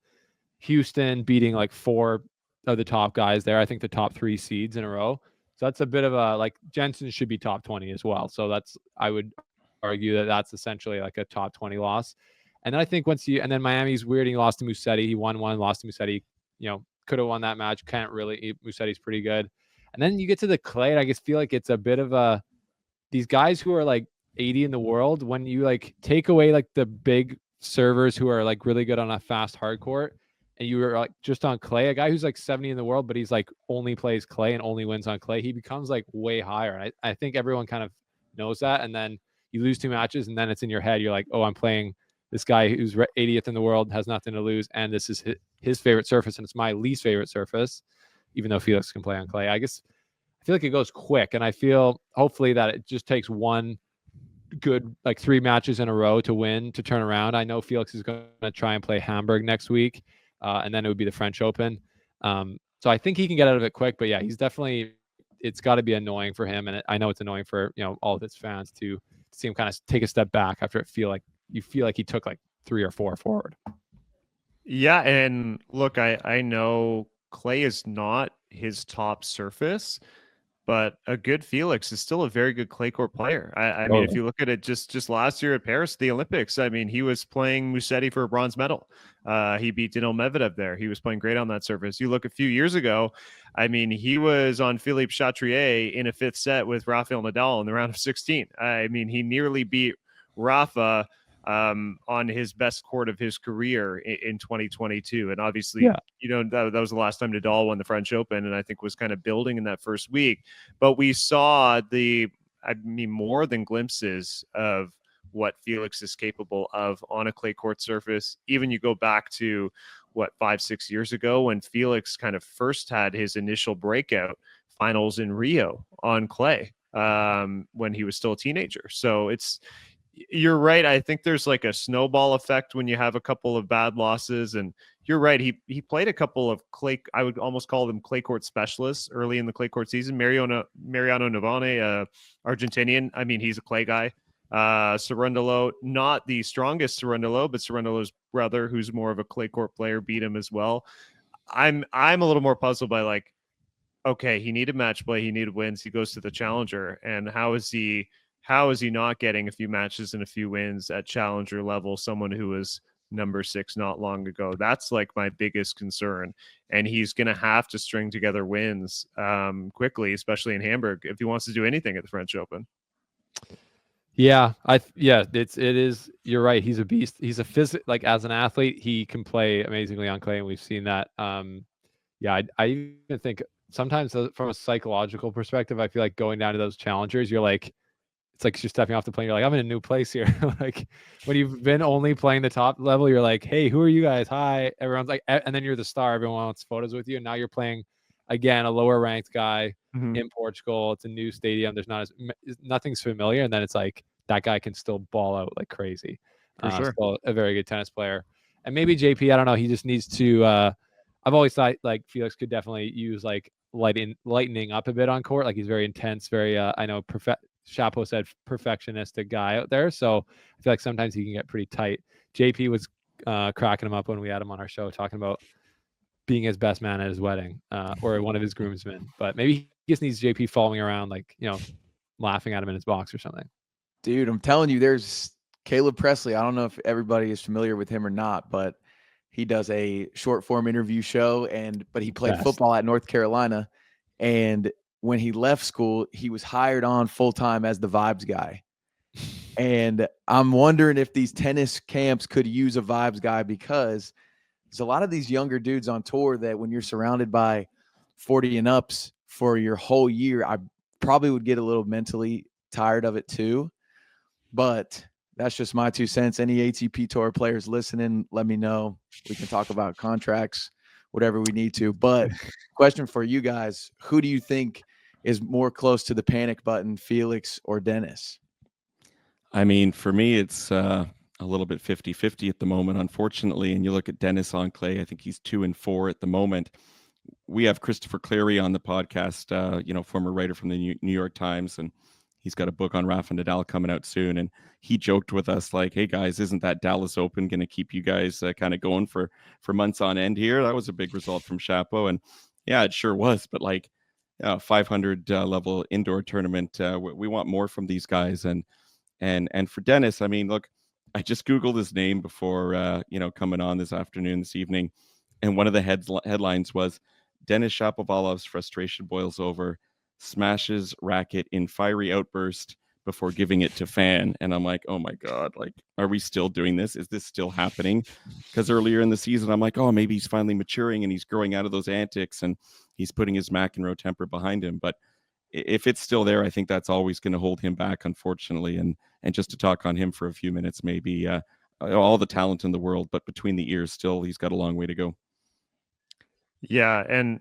Houston, beating like 4 of the top guys there. I think the top 3 seeds in a row. So that's a bit of a, like, Jensen should be top 20 as well. So I would argue that that's essentially like a top 20 loss. And then I think and then Miami's weird. He lost to Musetti. He won one, lost to Musetti. Could have won that match. Can't really. Musetti's pretty good. And then you get to the clay, and I just feel like it's a bit of these guys who are like 80 in the world, when you like take away like the big servers who are like really good on a fast hard court, and you are like just on clay, a guy who's like 70 in the world, but he's like only plays clay and only wins on clay, he becomes like way higher. And I think everyone kind of knows that. And then you lose 2 matches, and then it's in your head. You're like, oh, I'm playing this guy who's 80th in the world, has nothing to lose, and this is his favorite surface, and it's my least favorite surface, even though Felix can play on clay. I feel like it goes quick, and I feel hopefully that it just takes one good, like 3 matches in a row to turn around. I know Felix is going to try and play Hamburg next week, and then it would be the French Open. So I think he can get out of it quick, but yeah, it's got to be annoying for him, and I know it's annoying for all of his fans to see him kind of take a step back after you feel like he took like 3 or 4 forward. Yeah, and look, I know clay is not his top surface, but a good Felix is still a very good clay court player. I mean, if you look at it just last year at Paris, the Olympics, I mean, he was playing Musetti for a bronze medal. He beat Daniil Medvedev there. He was playing great on that surface. You look a few years ago, I mean, he was on Philippe Chatrier in a 5th set with Rafael Nadal in the round of 16. I mean, he nearly beat Rafa on his best court of his career in 2022. And obviously, that was the last time Nadal won the French Open, and I think was kind of building in that first week. But we saw more than glimpses of what Felix is capable of on a clay court surface. Even you go back to 5-6 years ago when Felix kind of first had his initial breakout finals in Rio on clay when he was still a teenager. So you're right. I think there's like a snowball effect when you have a couple of bad losses. And you're right. He played a couple of clay, I would almost call them clay court specialists early in the clay court season. Mariano Navone, Argentinian. I mean, he's a clay guy. Cerundolo, not the strongest Cerundolo, but Cerundolo's brother, who's more of a clay court player, beat him as well. I'm a little more puzzled by like, okay, he needed match play. He needed wins. He goes to the challenger. And how is he not getting a few matches and a few wins at challenger level, someone who was number 6 not long ago? That's like my biggest concern. And he's going to have to string together wins quickly, especially in Hamburg, if he wants to do anything at the French Open. Yeah, it is. You're right. He's a beast. He's a like as an athlete, he can play amazingly on clay, and we've seen that. I even think sometimes from a psychological perspective, I feel like going down to those challengers, you're like, it's like you're stepping off the plane. You're like, I'm in a new place here. Like when you've been only playing the top level, you're like, hey, who are you guys? Hi. Everyone's like, and then you're the star. Everyone wants photos with you. And now you're playing again, a lower ranked guy in Portugal. It's a new stadium. There's nothing's familiar. And then it's like, that guy can still ball out like crazy. For sure. Still a very good tennis player. And maybe JP, I don't know. He just needs to, I've always thought like Felix could definitely use like lightening up a bit on court. Like he's very intense, very, I know Chapo said perfectionistic guy out there. So I feel like sometimes he can get pretty tight. JP was cracking him up when we had him on our show talking about being his best man at his wedding or one of his groomsmen. But maybe he just needs JP following around, like, laughing at him in his box or something. Dude, I'm telling you, there's Caleb Presley. I don't know if everybody is familiar with him or not, but he does a short form interview show but he played football at North Carolina. And when he left school, he was hired on full-time as the vibes guy. And I'm wondering if these tennis camps could use a vibes guy, because there's a lot of these younger dudes on tour that when you're surrounded by 40 and ups for your whole year, I probably would get a little mentally tired of it too. But that's just my 2 cents. Any ATP Tour players listening, let me know. We can talk about contracts, whatever we need to. But question for you guys, who do you think is more close to the panic button, Felix or Dennis? I mean, for me, it's a little bit 50-50 at the moment, unfortunately. And you look at Dennis on clay, I think he's 2-4 at the moment. We have Christopher Cleary on the podcast, former writer from the New York Times, and he's got a book on Rafa Nadal coming out soon, and he joked with us like, "Hey guys, isn't that Dallas Open going to keep you guys kind of going for months on end here?" That was a big result from Chapo, and yeah, it sure was. But like 500 level indoor tournament, we want more from these guys, and for Dennis, I mean, look, I just Googled his name before coming on this evening, and one of the headlines was Denis Shapovalov's frustration boils over, smashes racket in fiery outburst before giving it to fan. And I'm like, oh my God, like, are we still doing this? Is this still happening? Because earlier in the season, I'm like, oh, maybe he's finally maturing and he's growing out of those antics and he's putting his McEnroe temper behind him. But if it's still there, I think that's always going to hold him back, unfortunately. And just to talk on him for a few minutes, maybe all the talent in the world, but between the ears, still, he's got a long way to go. Yeah, and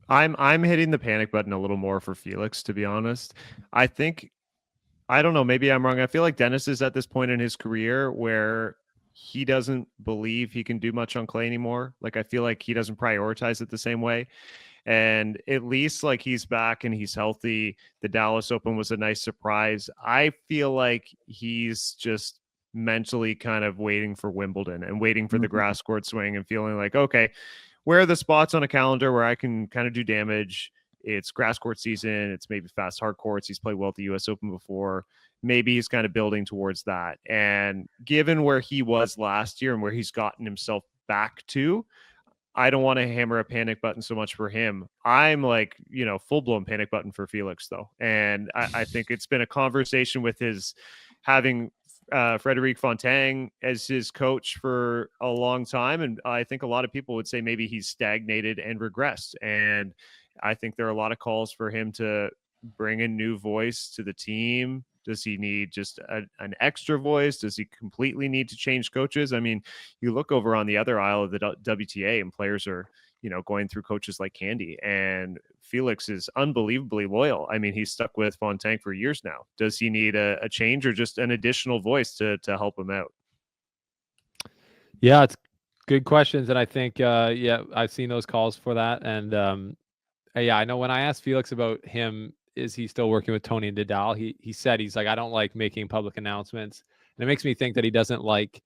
I'm hitting the panic button a little more for Felix, to be honest. I don't know, maybe I'm wrong. I feel like Dennis is at this point in his career where he doesn't believe he can do much on clay anymore. Like, I feel like he doesn't prioritize it the same way. And at least like he's back and he's healthy. The Dallas Open was a nice surprise. I feel like he's just mentally kind of waiting for Wimbledon and waiting for the grass court swing and feeling like, okay, where are the spots on a calendar where I can kind of do damage? It's grass court season. It's maybe fast hard courts. He's played well at the US Open before. Maybe he's kind of building towards that. And given where he was last year and where he's gotten himself back to, I don't want to hammer a panic button so much for him. I'm like, full-blown panic button for Felix, though. And I think it's been a conversation with his having Frederic Fontaine as his coach for a long time. And I think a lot of people would say maybe he's stagnated and regressed. And I think there are a lot of calls for him to bring a new voice to the team. Does he need just an extra voice? Does he completely need to change coaches? I mean, you look over on the other aisle of the WTA and players are, going through coaches like Candy, and Felix is unbelievably loyal. I mean, he's stuck with Fontaine for years now. Does he need a change or just an additional voice to help him out? Yeah, it's good questions. And I think, I've seen those calls for that. And I know when I asked Felix about him, is he still working with Tony and Nadal? He said, he's like, I don't like making public announcements. And it makes me think that he doesn't like,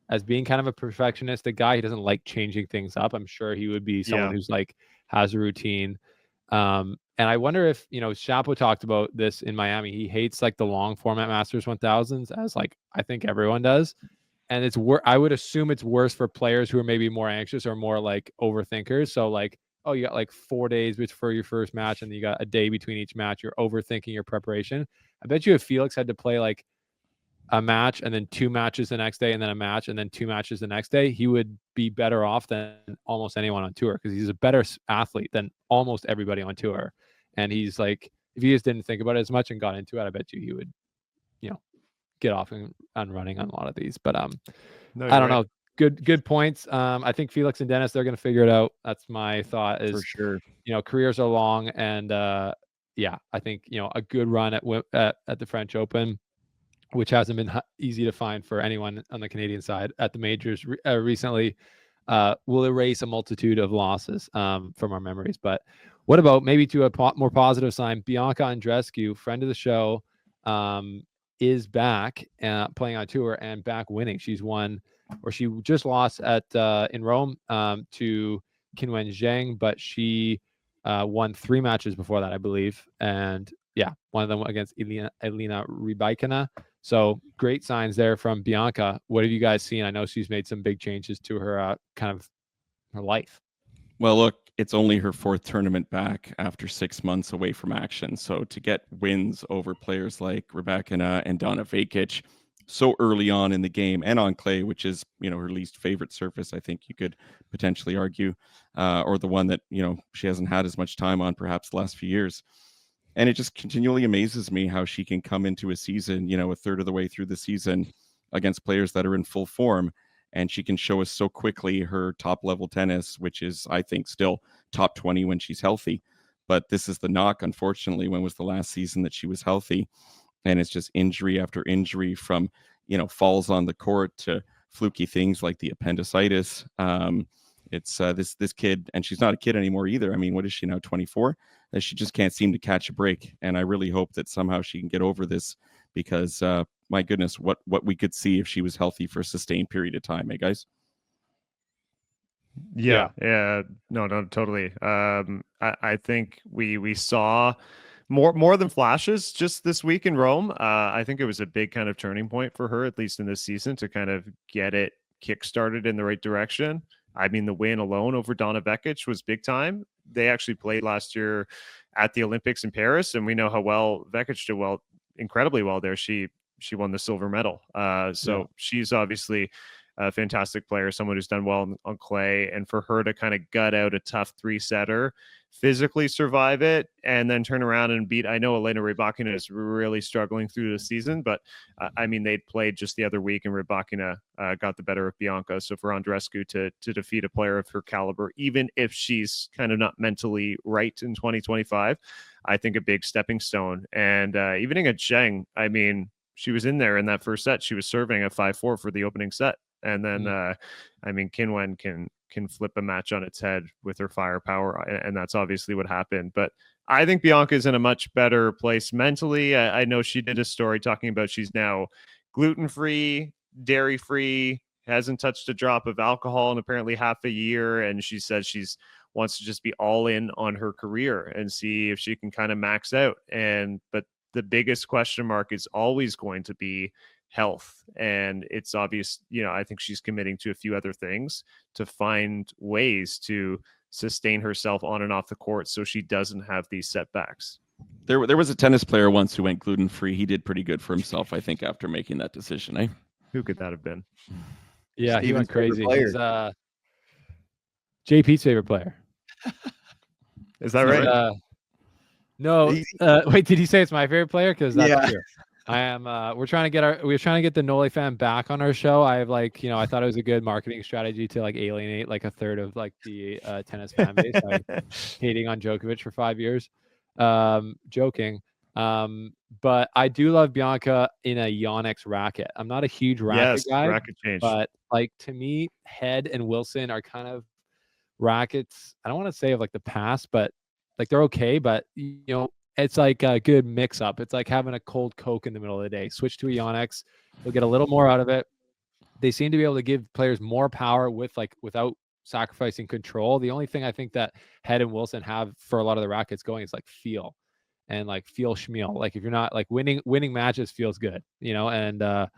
as being kind of a perfectionistic guy, he doesn't like changing things up. I'm sure he would be someone who's like, has a routine. And I wonder if, Chapo talked about this in Miami. He hates like the long format Masters 1000s, as like, I think everyone does. And I would assume it's worse for players who are maybe more anxious or more like overthinkers. So like, oh, you got like 4 days before your first match and you got a day between each match. You're overthinking your preparation. I bet you if Felix had to play like a match and then 2 matches the next day and then a match and then 2 matches the next day, he would be better off than almost anyone on tour because he's a better athlete than almost everybody on tour. And he's like, if he just didn't think about it as much and got into it, I bet you he would, get off and running on a lot of these. But I don't know. Good points. I think Felix and Dennis, they're going to figure it out. That's my thought. Is for sure. Careers are long, and I think a good run at the French Open, which hasn't been easy to find for anyone on the Canadian side at the majors recently, will erase a multitude of losses from our memories. But what about maybe to a more positive sign? Bianca Andreescu, friend of the show, is back playing on tour and back winning. She just lost in Rome to Qinwen Zheng, but she won 3 matches before that, I believe. And one of them against Eala Rybakina. So great signs there from Bianca. What have you guys seen? I know she's made some big changes to her kind of her life. Well, look, it's only her 4th tournament back after 6 months away from action. So to get wins over players like Rybakina and Donna Vekic so early on in the game and on clay, which is, her least favorite surface, I think you could potentially argue, or the one that, she hasn't had as much time on perhaps the last few years. And it just continually amazes me how she can come into a season, a third of the way through the season against players that are in full form. And she can show us so quickly her top level tennis, which is, I think, still top 20 when she's healthy. But this is the knock, unfortunately. When was the last season that she was healthy? And it's just injury after injury, from, falls on the court to fluky things like the appendicitis. It's this kid, and she's not a kid anymore either. I mean, what is she now, 24? She just can't seem to catch a break. And I really hope that somehow she can get over this, because my goodness, what we could see if she was healthy for a sustained period of time, guys? Yeah. No, totally. I think we saw more than flashes just this week in Rome. I think it was a big kind of turning point for her, at least in this season, to kind of get it kickstarted in the right direction. I mean, the win alone over Donna Vekic was big time. They actually played last year at the Olympics in Paris, and we know how well Vekic did, incredibly well there. She won the silver medal. So she's obviously a fantastic player, someone who's done well on clay, and for her to kind of gut out a tough 3-setter, physically survive it, and then turn around and beat. I know Elena Rybakina is really struggling through the season, but I mean, they'd played just the other week, and Rybakina got the better of Bianca. So for Andreescu to defeat a player of her caliber, even if she's kind of not mentally right in 2025, I think a big stepping stone. And even Inga Cheng, I mean, she was in there in that first set. She was serving at 5-4 for the opening set. And then, I mean, Qinwen can flip a match on its head with her firepower, and that's obviously what happened. But I think Bianca's in a much better place mentally. I know she did a story talking about she's now gluten-free, dairy-free, hasn't touched a drop of alcohol in apparently half a year, and she says she's wants to just be all in on her career and see if she can kind of max out. But the biggest question mark is always going to be health, and it's obvious, I think she's committing to a few other things to find ways to sustain herself on and off the court so she doesn't have these setbacks. There was a tennis player once who went gluten-free. He did pretty good for himself, I think, after making that decision. Who could that have been? Yeah, Steven's he went crazy. favorite He's JP's favorite player. Is that right? No, wait, did he say it's my favorite player? Because that's true. I am. We're trying to get the Nole fan back on our show. I have I thought it was a good marketing strategy to alienate a third of the tennis fan base by hating on Djokovic for 5 years. Joking. But I do love Bianca in a Yonex racket. I'm not a huge racket guy, racket change. but to me, Head and Wilson are kind of rackets. I don't want to say of the past, but they're okay. But it's a good mix up. It's like having a cold Coke in the middle of the day. Switch to a Yonex, you'll get a little more out of it. They seem to be able to give players more power without sacrificing control. The only thing I think that Head and Wilson have for a lot of the rackets going is feel and feel schmeal. If you're not winning matches feels good, and I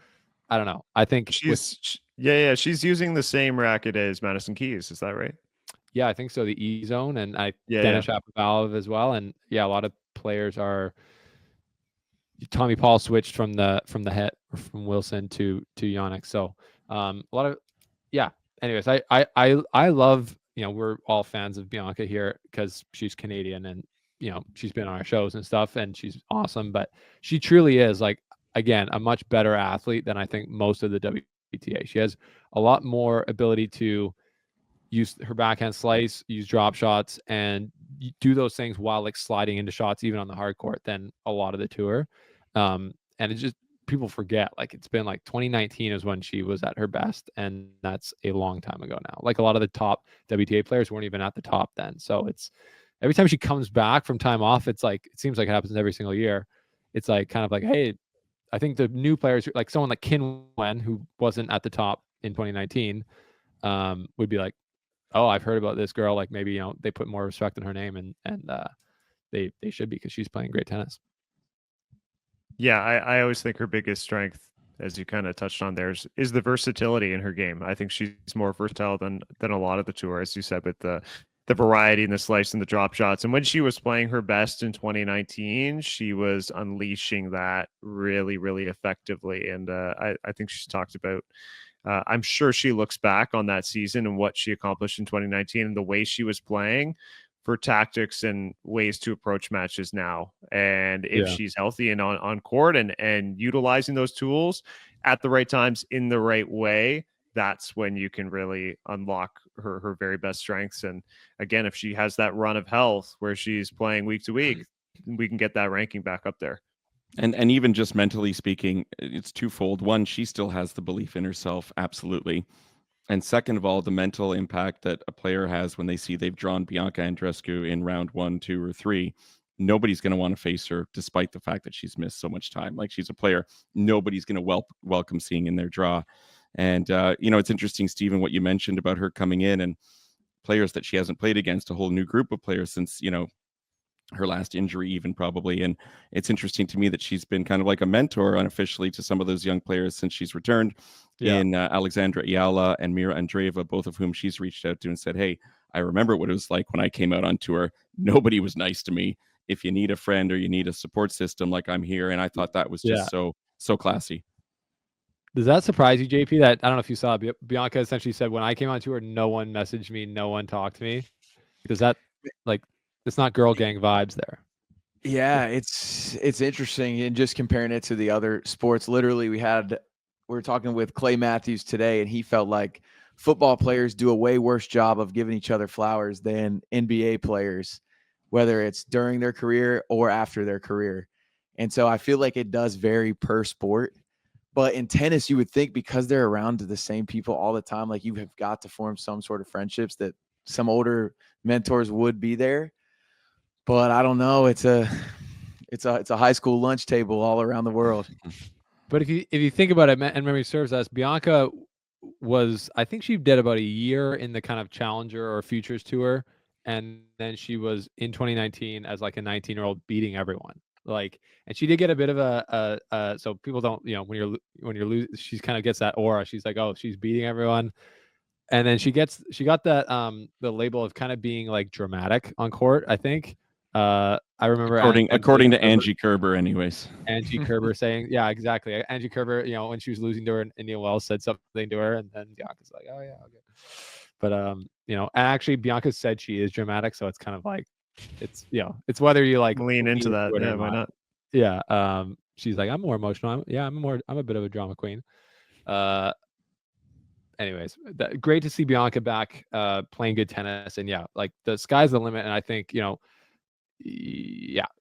don't know. I think she's using the same racket as Madison Keys. Is that right? Yeah, I think so. The E zone, and Denis Shapovalov as well. And a lot of players are. Tommy Paul switched from the head from Wilson to Yonex. So a lot of Anyways, I love, we're all fans of Bianca here because she's Canadian and she's been on our shows and stuff, and she's awesome. But she truly is again a much better athlete than I think most of the WTA. She has a lot more ability to use her backhand slice, use drop shots, and do those things while sliding into shots, even on the hard court, than a lot of the tour. And it's just, people forget, it's been 2019 is when she was at her best, and that's a long time ago now. A lot of the top WTA players weren't even at the top then. So it's every time she comes back from time off, it's it seems like it happens every single year. It's hey, I think the new players, someone like Qinwen, who wasn't at the top in 2019, would be oh, I've heard about this girl. Maybe, they put more respect in her name, and they should be, because she's playing great tennis. Yeah, I always think her biggest strength, as you kind of touched on there, is the versatility in her game. I think she's more versatile than a lot of the tour, as you said, with the variety and the slice and the drop shots. And when she was playing her best in 2019, she was unleashing that really, really effectively. And I think she's talked about, I'm sure she looks back on that season and what she accomplished in 2019 and the way she was playing for tactics and ways to approach matches now. And if she's healthy and on court and utilizing those tools at the right times in the right way, that's when you can really unlock her very best strengths. And again, if she has that run of health where she's playing week to week, we can get that ranking back up there. And even just mentally speaking, it's twofold. One, she still has the belief in herself, absolutely. And second of all, the mental impact that a player has when they see they've drawn Bianca Andreescu in round 1, 2, or 3. Nobody's going to want to face her, despite the fact that she's missed so much time. Like, she's a player nobody's going to welcome seeing in their draw. And it's interesting, Stephen, what you mentioned about her coming in and players that she hasn't played against, a whole new group of players since her last injury, even, probably. And it's interesting to me that she's been kind of like a mentor unofficially to some of those young players since she's returned. In Alexandra, Eala, and Mira Andreeva, both of whom she's reached out to and said, hey, I remember what it was like when I came out on tour. Nobody was nice to me. If you need a friend or you need a support system, like, I'm here. And I thought that was just so classy. Does that surprise you, JP? That, I don't know if you saw, Bianca essentially said, when I came on tour, no one messaged me, no one talked to me. Does that, like, it's not girl gang vibes there? Yeah, it's interesting. And just comparing it to the other sports, literally, we were talking with Clay Matthews today, and he felt like football players do a way worse job of giving each other flowers than NBA players, whether it's during their career or after their career. And so I feel like it does vary per sport. But in tennis, you would think, because they're around the same people all the time, like, you have got to form some sort of friendships, that some older mentors would be there. But I don't know. It's a high school lunch table all around the world. But if you think about it, and memory serves us, Bianca was, I think she did about a year in the kind of Challenger or Futures Tour, and then she was in 2019 as like a 19-year-old beating everyone. Like, and she did get a bit of a so people don't, when you're losing, she kind of gets that aura. She's like, oh, she's beating everyone. And then she got that the label of kind of being like dramatic on court, I think. I remember according to Angie Kerber, anyways. Angie Kerber saying, yeah, exactly. Angie Kerber, when she was losing to her, Indian Wells said something to her, and then Bianca's like, oh yeah, okay. But and actually Bianca said she is dramatic, so it's kind of like, it's it's whether you like lean into that. Yeah, why not? Yeah. She's like, I'm more emotional. I'm a bit of a drama queen. Anyways, great to see Bianca back playing good tennis, and like, the sky's the limit. And I think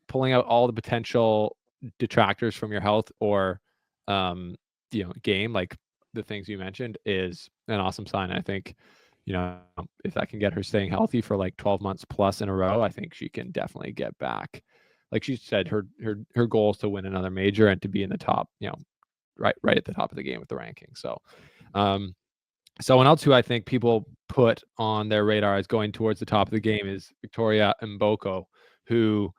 pulling out all the potential detractors from your health or game, like the things you mentioned, is an awesome sign. I think if that can get her staying healthy for like 12 months plus in a row, I think she can definitely get back. Like she said, her goal is to win another major and to be in the top, right at the top of the game with the ranking. So someone else who I think people put on their radar as going towards the top of the game is Victoria Mboko, who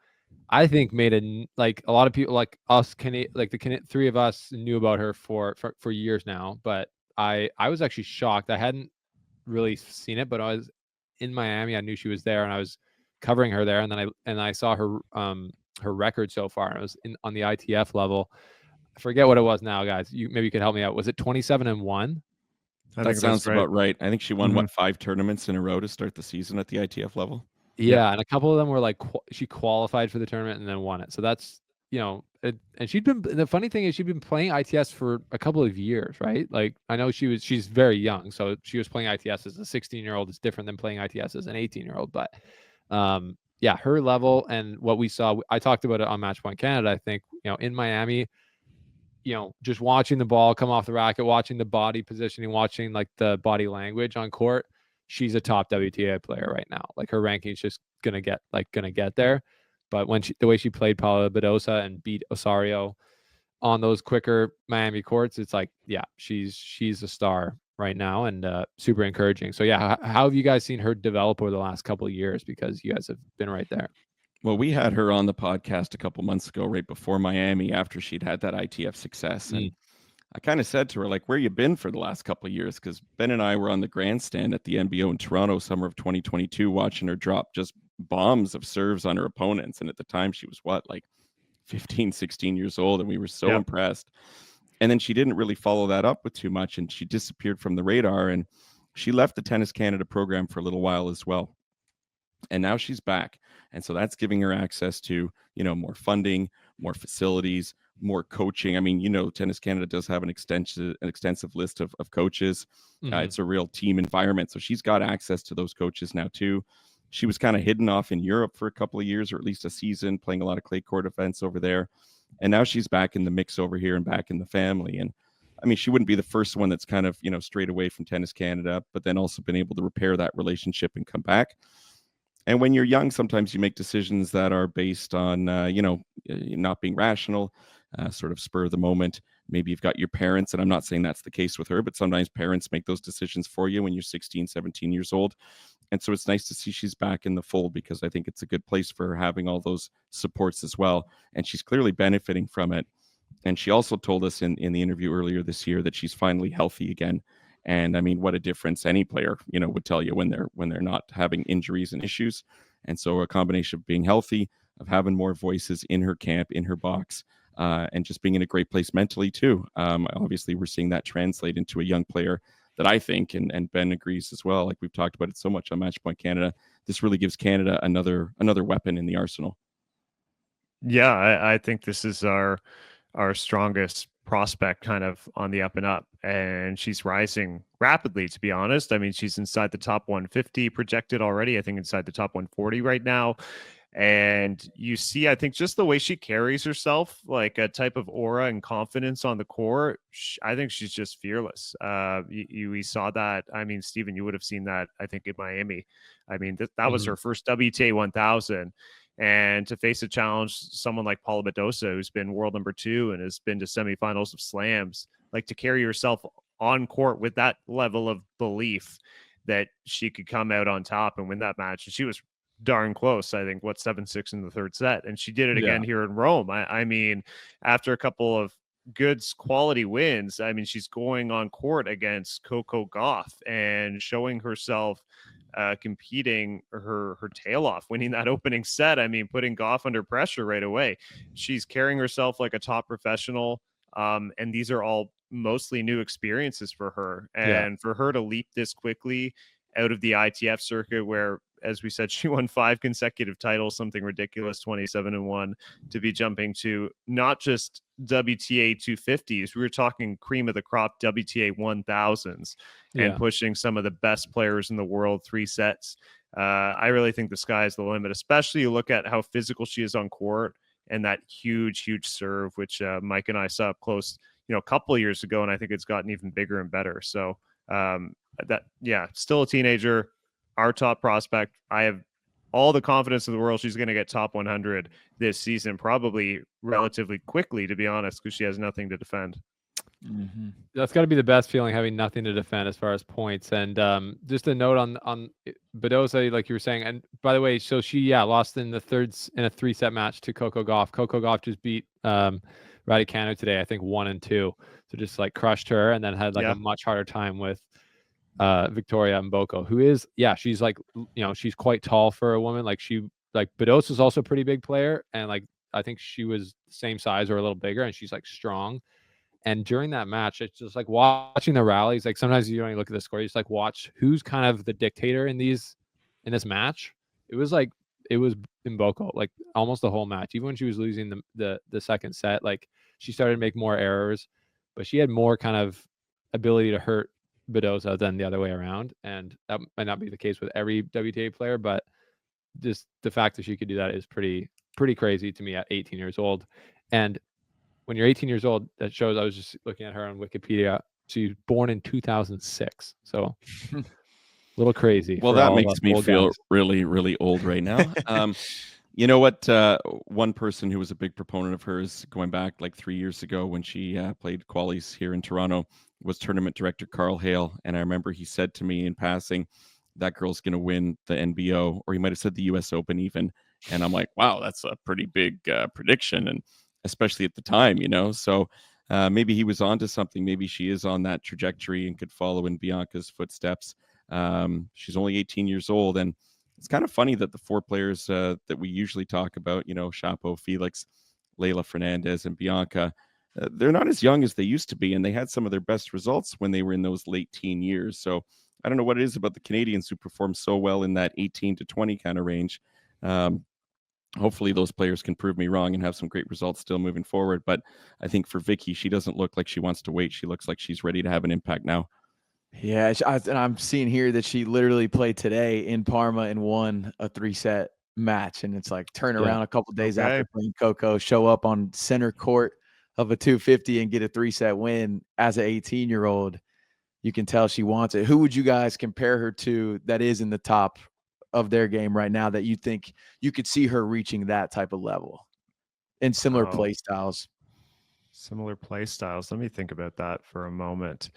I think made a lot of people like us, the three of us knew about her for years now. But I was actually shocked. I hadn't really seen it, but I was in Miami. I knew she was there, and I was covering her there. And then I saw her record so far. And it was on the ITF level. I forget what it was now, guys. Maybe you could help me out. Was it 27-1? That sounds about right. I think she won 5 tournaments in a row to start the season at the ITF level. Yeah, and a couple of them were like she qualified for the tournament and then won it. So that's and the funny thing is she'd been playing ITS for a couple of years, right? Like, I know she's very young, so she was playing ITS as a 16-year-old. Is different than playing ITS as an 18-year-old. But her level and what we saw, I talked about it on Matchpoint Canada. I think in Miami, just watching the ball come off the racket, watching the body positioning, watching like the body language on court, she's a top WTA player right now. Like, her ranking is just gonna get there. But the way she played Paula Badosa and beat Osario on those quicker Miami courts, it's like, she's a star right now, and super encouraging. So how have you guys seen her develop over the last couple of years? Because you guys have been right there. Well, we had her on the podcast a couple months ago, right before Miami, after she'd had that ITF success. And I kind of said to her, like, where you been for the last couple of years? Because Ben and I were on the grandstand at the NBO in Toronto, summer of 2022, watching her drop just bombs of serves on her opponents. And at the time, she was like 15, 16 years old. And we were so impressed. And then she didn't really follow that up with too much. And she disappeared from the radar. And she left the Tennis Canada program for a little while as well. And now she's back. And so that's giving her access to, more funding, more facilities, more coaching. I mean, Tennis Canada does have an extensive list of coaches. Mm-hmm. It's a real team environment. So she's got access to those coaches now too. She was kind of hidden off in Europe for a couple of years, or at least a season, playing a lot of clay court events over there. And now she's back in the mix over here and back in the family. And I mean, she wouldn't be the first one that's kind of, strayed away from Tennis Canada, but then also been able to repair that relationship and come back. And when you're young, sometimes you make decisions that are based on, not being rational, sort of spur of the moment. Maybe you've got your parents, and I'm not saying that's the case with her, but sometimes parents make those decisions for you when you're 16, 17 years old. And so it's nice to see she's back in the fold, because I think it's a good place for her, having all those supports as well. And she's clearly benefiting from it. And she also told us in the interview earlier this year that she's finally healthy again. And I mean, what a difference any player, would tell you when they're not having injuries and issues. And so a combination of being healthy, of having more voices in her camp, in her box, and just being in a great place mentally too. Obviously, we're seeing that translate into a young player that I think, and Ben agrees as well, like we've talked about it so much on Matchpoint Canada, this really gives Canada another weapon in the arsenal. Yeah, I think this is our strongest prospect kind of on the up and up, and she's rising rapidly, to be honest. I mean, she's inside the top 150 projected already, I think inside the top 140 right now. And you see, I think just the way she carries herself, like a type of aura and confidence on the court, I think she's just fearless. We saw that. I mean, Stephen, you would have seen that, I think, in Miami. I mean, that was her first WTA 1000. And to face a challenge, someone like Paula Badosa, who's been world number 2 and has been to semifinals of slams, like to carry herself on court with that level of belief that she could come out on top and win that match. And she was darn close, I think, 7-6 in the third set. And she did it again here in Rome. I mean, after a couple of good quality wins, I mean, she's going on court against Coco Gauff and showing herself competing her tail off, winning that opening set. I mean, putting Gauff under pressure right away. She's carrying herself like a top professional. And these are all mostly new experiences for her. And for her to leap this quickly out of the ITF circuit, where, as we said, she won 5 consecutive titles, something ridiculous, 27-1, to be jumping to not just WTA 250s. We were talking cream of the crop WTA 1000s and pushing some of the best players in the world 3 sets. I really think the sky is the limit, especially you look at how physical she is on court and that huge serve, which Mike and I saw up close, a couple of years ago. And I think it's gotten even bigger and better. So still a teenager, our top prospect. I have all the confidence in the world she's going to get top 100 this season, probably relatively quickly, to be honest, because she has nothing to defend. Mm-hmm. That's got to be the best feeling, having nothing to defend as far as points. And just a note on Badosa, like you were saying. And by the way, so she lost in a 3-set match to Coco Gauff. Coco Gauff just beat Raducanu today, I think 1-2. So just like crushed her, and then had a much harder time with Victoria Mboko, who is she's like, she's quite tall for a woman. Like Badosa is also a pretty big player, and like I think she was the same size or a little bigger, and she's like strong. And during that match, it's just like watching the rallies. Like sometimes you don't even look at the score, you just like watch who's kind of the dictator in this match. It was Mboko, like almost the whole match. Even when she was losing the second set, like she started to make more errors, but she had more kind of ability to hurt Badosa than the other way around. And that might not be the case with every WTA player, but just the fact that she could do that is pretty crazy to me at 18 years old. And when you're 18 years old, that shows. I was just looking at her on Wikipedia. She's born in 2006, so a little crazy. Well, that makes me feel really, really old right now. You know what? One person who was a big proponent of hers going back like 3 years ago when she played qualies here in Toronto was tournament director Carl Hale. And I remember he said to me in passing, that girl's going to win the NBO, or he might have said the US Open even. And I'm like, wow, that's a pretty big prediction. And especially at the time, so maybe he was onto something. Maybe she is on that trajectory and could follow in Bianca's footsteps. She's only 18 years old. And it's kind of funny that the 4 players that we usually talk about, Shapo, Felix, Leylah Fernandez, and Bianca, they're not as young as they used to be. And they had some of their best results when they were in those late teen years. So I don't know what it is about the Canadians who perform so well in that 18 to 20 kind of range. Hopefully those players can prove me wrong and have some great results still moving forward. But I think for Vicky, she doesn't look like she wants to wait. She looks like she's ready to have an impact now. Yeah, and I'm seeing here that she literally played today in Parma and won a 3-set match. And it's like turn around a couple days after playing Coco, show up on center court of a 250 and get a 3-set win as an 18-year-old, you can tell she wants it. Who would you guys compare her to that is in the top of their game right now that you think you could see her reaching that type of level in similar play styles? Similar play styles. Let me think about that for a moment.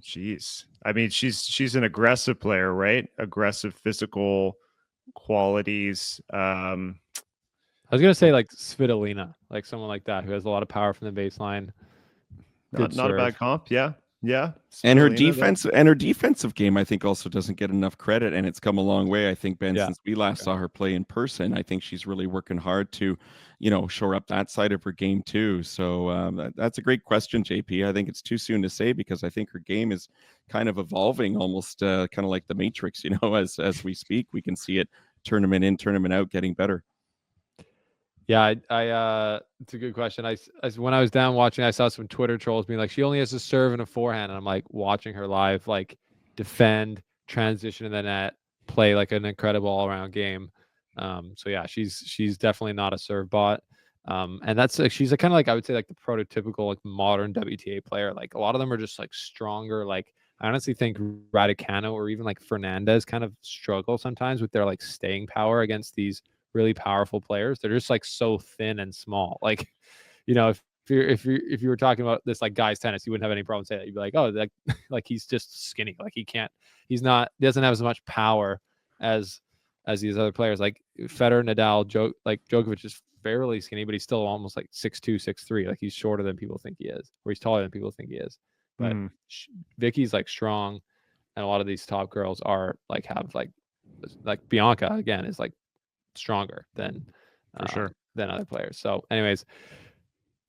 Geez. I mean, she's an aggressive player, right? Aggressive physical qualities. I was gonna say like Svitolina, like someone like that who has a lot of power from the baseline. Not a bad comp. Yeah. And her defensive game, I think, also doesn't get enough credit, and it's come a long way. I think, Ben, since we last saw her play in person, I think she's really working hard to, shore up that side of her game too. So that's a great question, JP. I think it's too soon to say because I think her game is kind of evolving, almost kind of like the Matrix. As we speak, we can see it tournament in, tournament out, getting better. Yeah, I it's a good question. I when I was down watching, I saw some Twitter trolls being like, she only has a serve and a forehand, and I'm like watching her live, like defend, transition in the net, play like an incredible all around game. So yeah, she's definitely not a serve bot. And that's she's kind of like I would say like the prototypical like modern WTA player. Like a lot of them are just like stronger. Like I honestly think Raducanu or even like Fernandez kind of struggle sometimes with their like staying power against these really powerful players. They're just like so thin and small. Like, if you were talking about this like guys tennis, you wouldn't have any problem saying that. You'd be like, oh, like he's just skinny. Like he doesn't have as much power as these other players. Like Federer, Nadal, Djokovic is fairly skinny, but he's still almost like 6'2", 6'3". Like he's shorter than people think he is, or he's taller than people think he is. But Vicky's like strong, and a lot of these top girls are like have like Bianca again is like stronger than for sure than other players. So anyways,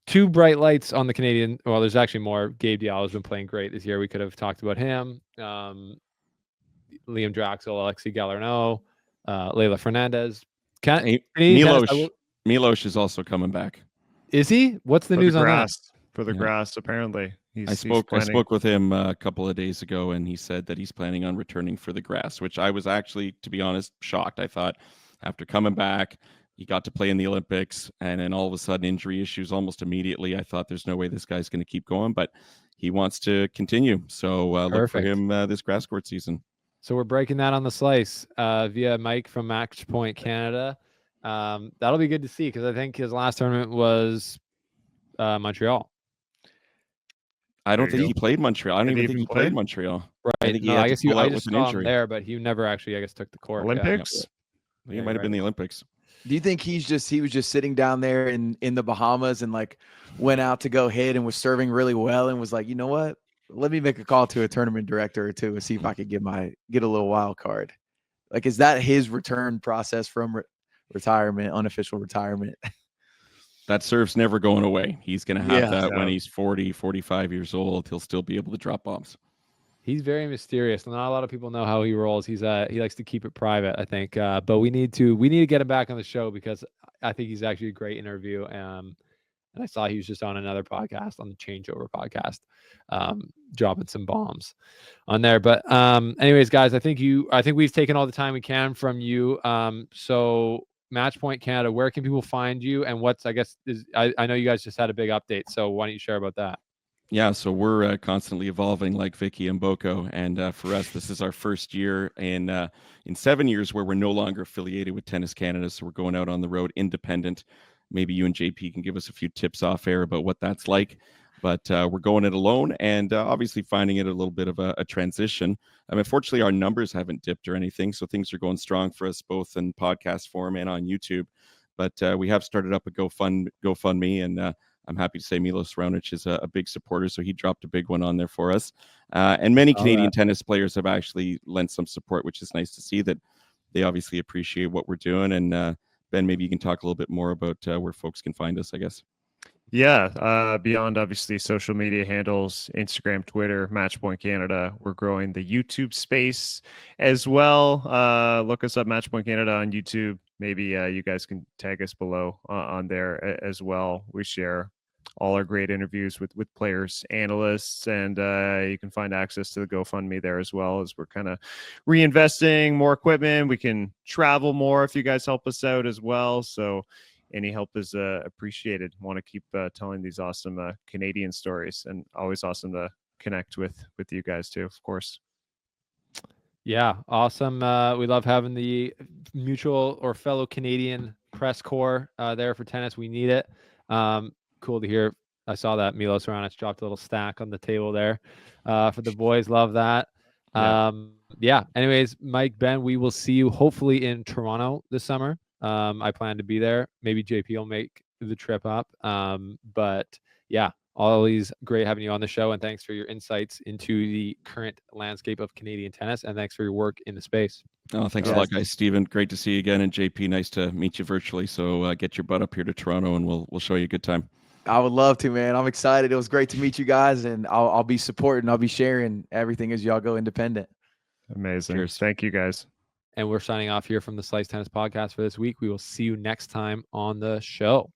two bright lights on the Canadian. Well, there's actually more. Gabe Diallo has been playing great this year. We could have talked about him. Liam Draxel, Alexi Galarneau, Leylah Fernandez. Milos is also coming back. Is he? What's the news on that? For the grass, apparently. I spoke with him a couple of days ago, and he said that he's planning on returning for the grass, which I was actually, to be honest, shocked. I thought after coming back, he got to play in the Olympics, and then all of a sudden injury issues almost immediately. I thought there's no way this guy's going to keep going, but he wants to continue. So look for him this grass court season. So we're breaking that on the slice via Mike from Match Point Canada. That'll be good to see because I think his last tournament was Montreal. I don't think he played Montreal. I don't even think he played Montreal. Right. I guess I just saw him there, but he never actually, I guess, took the court. Olympics? Yeah. He might have been the Olympics. Do you think he was just sitting down there in the Bahamas and like went out to go hit and was serving really well and was like, you know what? Let me make a call to a tournament director or two and see if I could get a little wild card. Like, is that his return process from retirement, unofficial retirement? That serve's never going away. He's going to have that when he's 40, 45 years old. He'll still be able to drop bombs. He's very mysterious. Not a lot of people know how he rolls. He likes to keep it private, I think. But we need to get him back on the show because I think he's actually a great interview. And I saw he was just on another podcast, on the Changeover podcast, dropping some bombs on there. But anyways, guys, I think we've taken all the time we can from you. So Matchpoint Canada, where can people find you? And I know you guys just had a big update. So why don't you share about that? Yeah, so we're constantly evolving like Vicky and Boko. And for us, this is our first year in 7 years where we're no longer affiliated with Tennis Canada. So we're going out on the road independent. Maybe you and JP can give us a few tips off air about what that's like. But we're going it alone and obviously finding it a little bit of a transition. I mean, unfortunately, our numbers haven't dipped or anything. So things are going strong for us both in podcast form and on YouTube. But we have started up a GoFundMe, and I'm happy to say Milos Raonic is a big supporter. So he dropped a big one on there for us. And many Canadian tennis players have actually lent some support, which is nice to see that they obviously appreciate what we're doing. And Ben, maybe you can talk a little bit more about where folks can find us, I guess. Yeah, beyond obviously social media handles, Instagram, Twitter, Matchpoint Canada, we're growing the YouTube space as well. Look us up, Matchpoint Canada on YouTube. Maybe you guys can tag us below on there as well. We share all our great interviews with players, analysts, and you can find access to the GoFundMe there as well, as we're kind of reinvesting more equipment. We can travel more if you guys help us out as well. So any help is appreciated. Want to keep telling these awesome Canadian stories, and always awesome to connect with you guys too, of course. Yeah, awesome. We love having the mutual or fellow Canadian press corps there for tennis. We need it. Cool to hear. I saw that Milos Raonic dropped a little stack on the table there for the boys. Love that. Yeah. Anyways, Mike, Ben, we will see you hopefully in Toronto this summer. I plan to be there. Maybe JP will make the trip up. But yeah, always great having you on the show, and thanks for your insights into the current landscape of Canadian tennis, and thanks for your work in the space. Oh, thanks a lot, guys. Steven, great to see you again, and JP, nice to meet you virtually. So get your butt up here to Toronto, and we'll show you a good time. I would love to, man. I'm excited. It was great to meet you guys, and I'll be supporting. I'll be sharing everything as y'all go independent. Amazing. Cheers. Thank you, guys. And we're signing off here from the Slice Tennis Podcast for this week. We will see you next time on the show.